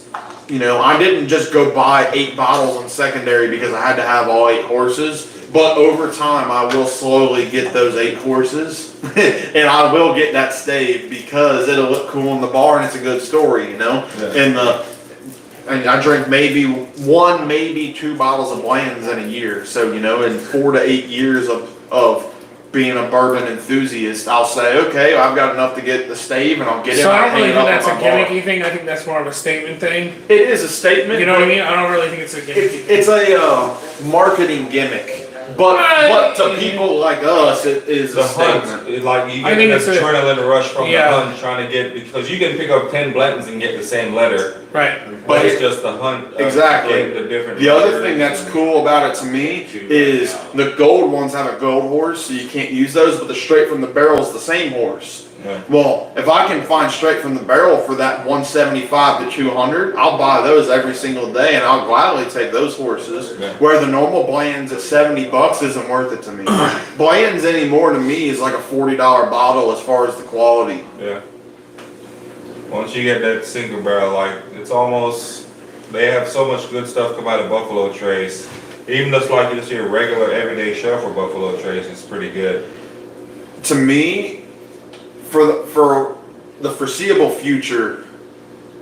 You know, I didn't just go buy 8 bottles on secondary because I had to have all 8 horses. But over time, I will slowly get those 8 horses, and I will get that stave because it'll look cool in the bar and it's a good story, you know. Yeah. And I drink maybe 1, maybe 2 bottles of blands in a year. So you know, in 4 to 8 years of being a bourbon enthusiast, I'll say, okay, I've got enough to get the stave, and I'll get it. So I don't hang really it think up that's a in my bar. gimmicky thing. I think that's more of a statement thing. It is a statement. You know what I mean? I don't really think it's a gimmicky thing. It's a marketing gimmick, But to people like us, it is The a statement. hunt, like you I get think an it's a- adrenaline rush from Yeah. the hunt trying to get, because you can pick up 10 Blantons and get the same letter, Right. but it's just the hunt. Of Exactly. getting the different. The other letters thing that's and- cool about it to me is the gold ones have a gold horse, so you can't use those, but the straight from the barrel is the same horse. Yeah. Well, if I can find straight from the barrel for that 175 to 200, I'll buy those every single day, and I'll gladly take those horses. Yeah. Where the normal Bland's at $70 isn't worth it to me. Bland's anymore to me is like a $40 bottle as far as the quality. Yeah. Once you get that single barrel, like it's almost, they have so much good stuff come out of Buffalo Trace. Even just like you see a regular everyday shelf for Buffalo Trace, it's pretty good. To me, for the foreseeable future,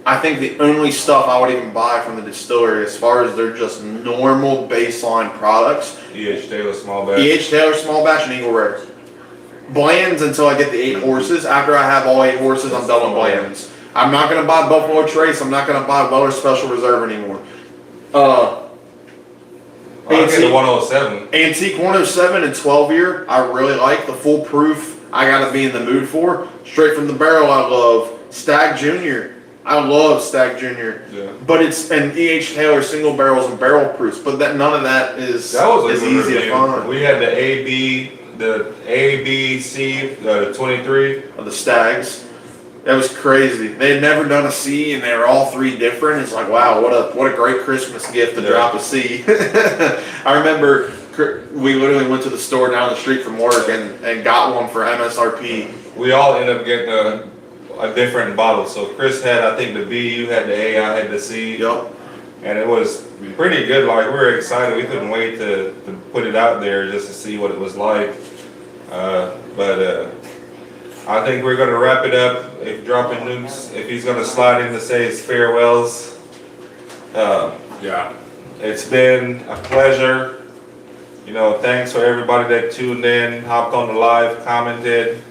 I think the only stuff I would even buy from the distillery, as far as they're just normal baseline products, E.H. Taylor small batch. E.H. Taylor small batch and Eagle Rare. Blands until I get the 8 horses. After I have all 8 horses, I'm done with Blands. I'm not gonna buy Buffalo Trace. I'm not gonna buy Weller Special Reserve anymore. I'll get the 107. Antique 107 and 12 year, I really like. The full proof, I gotta be in the mood for. Straight from the barrel, I love. Stagg Jr. I love Stagg Jr. Yeah. But it's an E.H. Taylor single barrels and barrel proofs, but that none of that is That was a is good easy to review. find. We had the ABC, the 23. Of the Stags. That was crazy. They had never done a C, and they were all 3 different. It's like, wow, what a great Christmas gift to Yeah. drop a C. I remember we literally went to the store down the street from work and got one for MSRP. We all ended up getting a different bottle. So Chris had, I think, the B, you had the A, I had the C. Yup. And it was pretty good. Like, we were excited. We couldn't wait to put it out there just to see what it was like. But I think we're going to wrap it up. If dropping nukes, if he's going to slide in to say his farewells. Yeah. It's been a pleasure. You know, thanks for everybody that tuned in, hopped on the live, commented.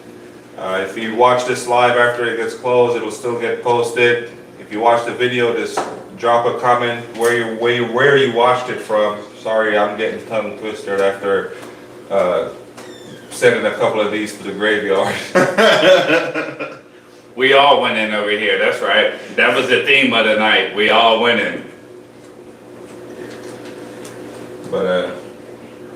If you watch this live after it gets closed, it'll still get posted. If you watch the video, just drop a comment where you watched it from. Sorry, I'm getting tongue twisted after sending a couple of these to the graveyard. We all winning over here, that's right. That was the theme of the night, we all winning. But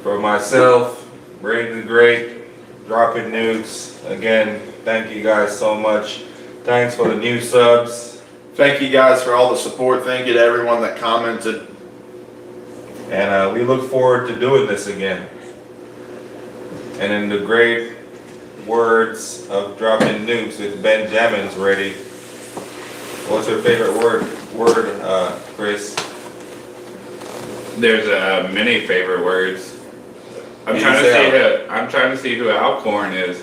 for myself, Brady the Great, dropping nukes. Again, thank you guys so much. Thanks for the new subs. Thank you guys for all the support. Thank you to everyone that commented. And we look forward to doing this again. And in the great words of dropping nukes, if Benjamin's ready, what's your favorite word, Chris? There's many favorite words. I'm You trying say to see who Alcorn is.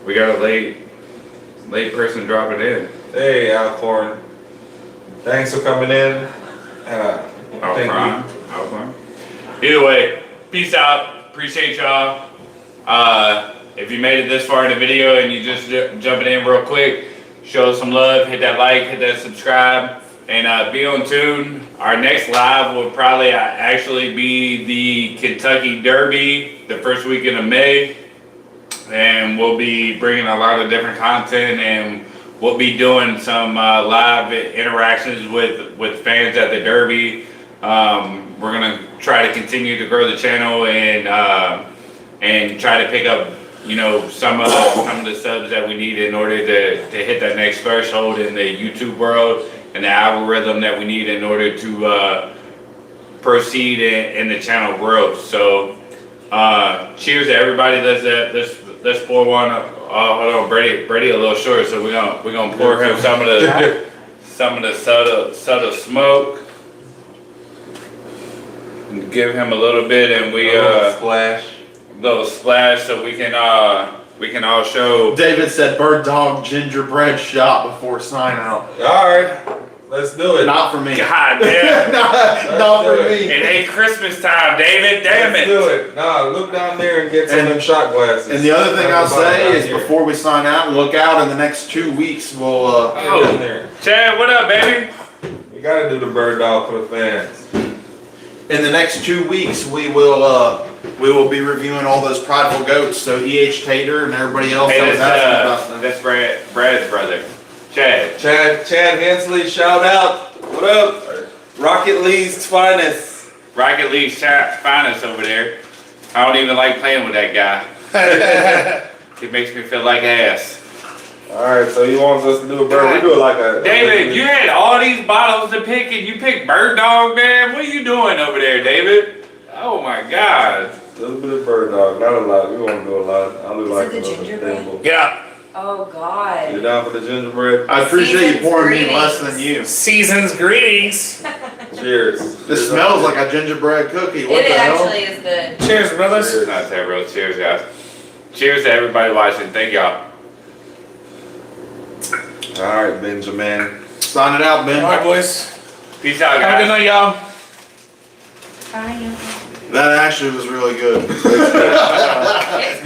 We got a late person dropping in. Hey, Alcorn. Thanks for coming in. Thank you. Alcorn. Either way, peace out. Appreciate y'all. If you made it this far in the video and you just jumping in real quick, show some love, hit that like, hit that subscribe, and be on tune. Our next live will probably actually be the Kentucky Derby, the first weekend of May. And we'll be bringing a lot of different content, and we'll be doing some live interactions with fans at the Derby. We're gonna try to continue to grow the channel and try to pick up, you know, some of the subs that we need in order to hit that next threshold in the YouTube world and the algorithm that we need in order to proceed in the channel growth. So cheers to everybody. Let's pour one. Hold on, Brady a little short, so we're gonna pour him some of the subtle smoke. And give him a little bit, and we Splash. little splash, so we can all show. David said bird dog gingerbread shot before sign out. Alright, let's do it. Not for me. God damn. Not for me. It ain't Christmas time, David. Damn Let's it. do it. Nah, look down there and get some of them shot glasses. And the other thing I'll say Down is here. before we sign out, look out in the next 2 weeks. We'll Get down there. Chad, what up, baby? You gotta do the bird dog for the fans. in the next 2 weeks, we will be reviewing all those Prideful Goats. So E.H. Tater and everybody else Hey, that was asking about them. that's Brad's brother, Chad. Chad Hensley, shout out. What up? Rocket Lee's finest. Rocket League's finest over there. I don't even like playing with that guy. It makes me feel like ass. Alright, so he wants us to do a bird. We do it like a. David, you had all these bottles to pick and you picked Bird Dog, man. What are you doing over there, David? Oh my God. A little bit of bird dog, not a lot. We won't do a lot. I'll do like Is it the gingerbread? Yeah. Oh, God. You down for the gingerbread? I appreciate you Season's pouring me greetings. less than you. Season's greetings. Cheers. This smells like a gingerbread cookie. What It the hell? actually is good. Cheers, brothers. Cheers. Not that real. Cheers, guys. Cheers to everybody watching. Thank y'all. Alright, Benjamin. Sign it out, Ben. All right, boys. Peace out, Have a good guys. night, y'all. Bye. That actually was really good. It's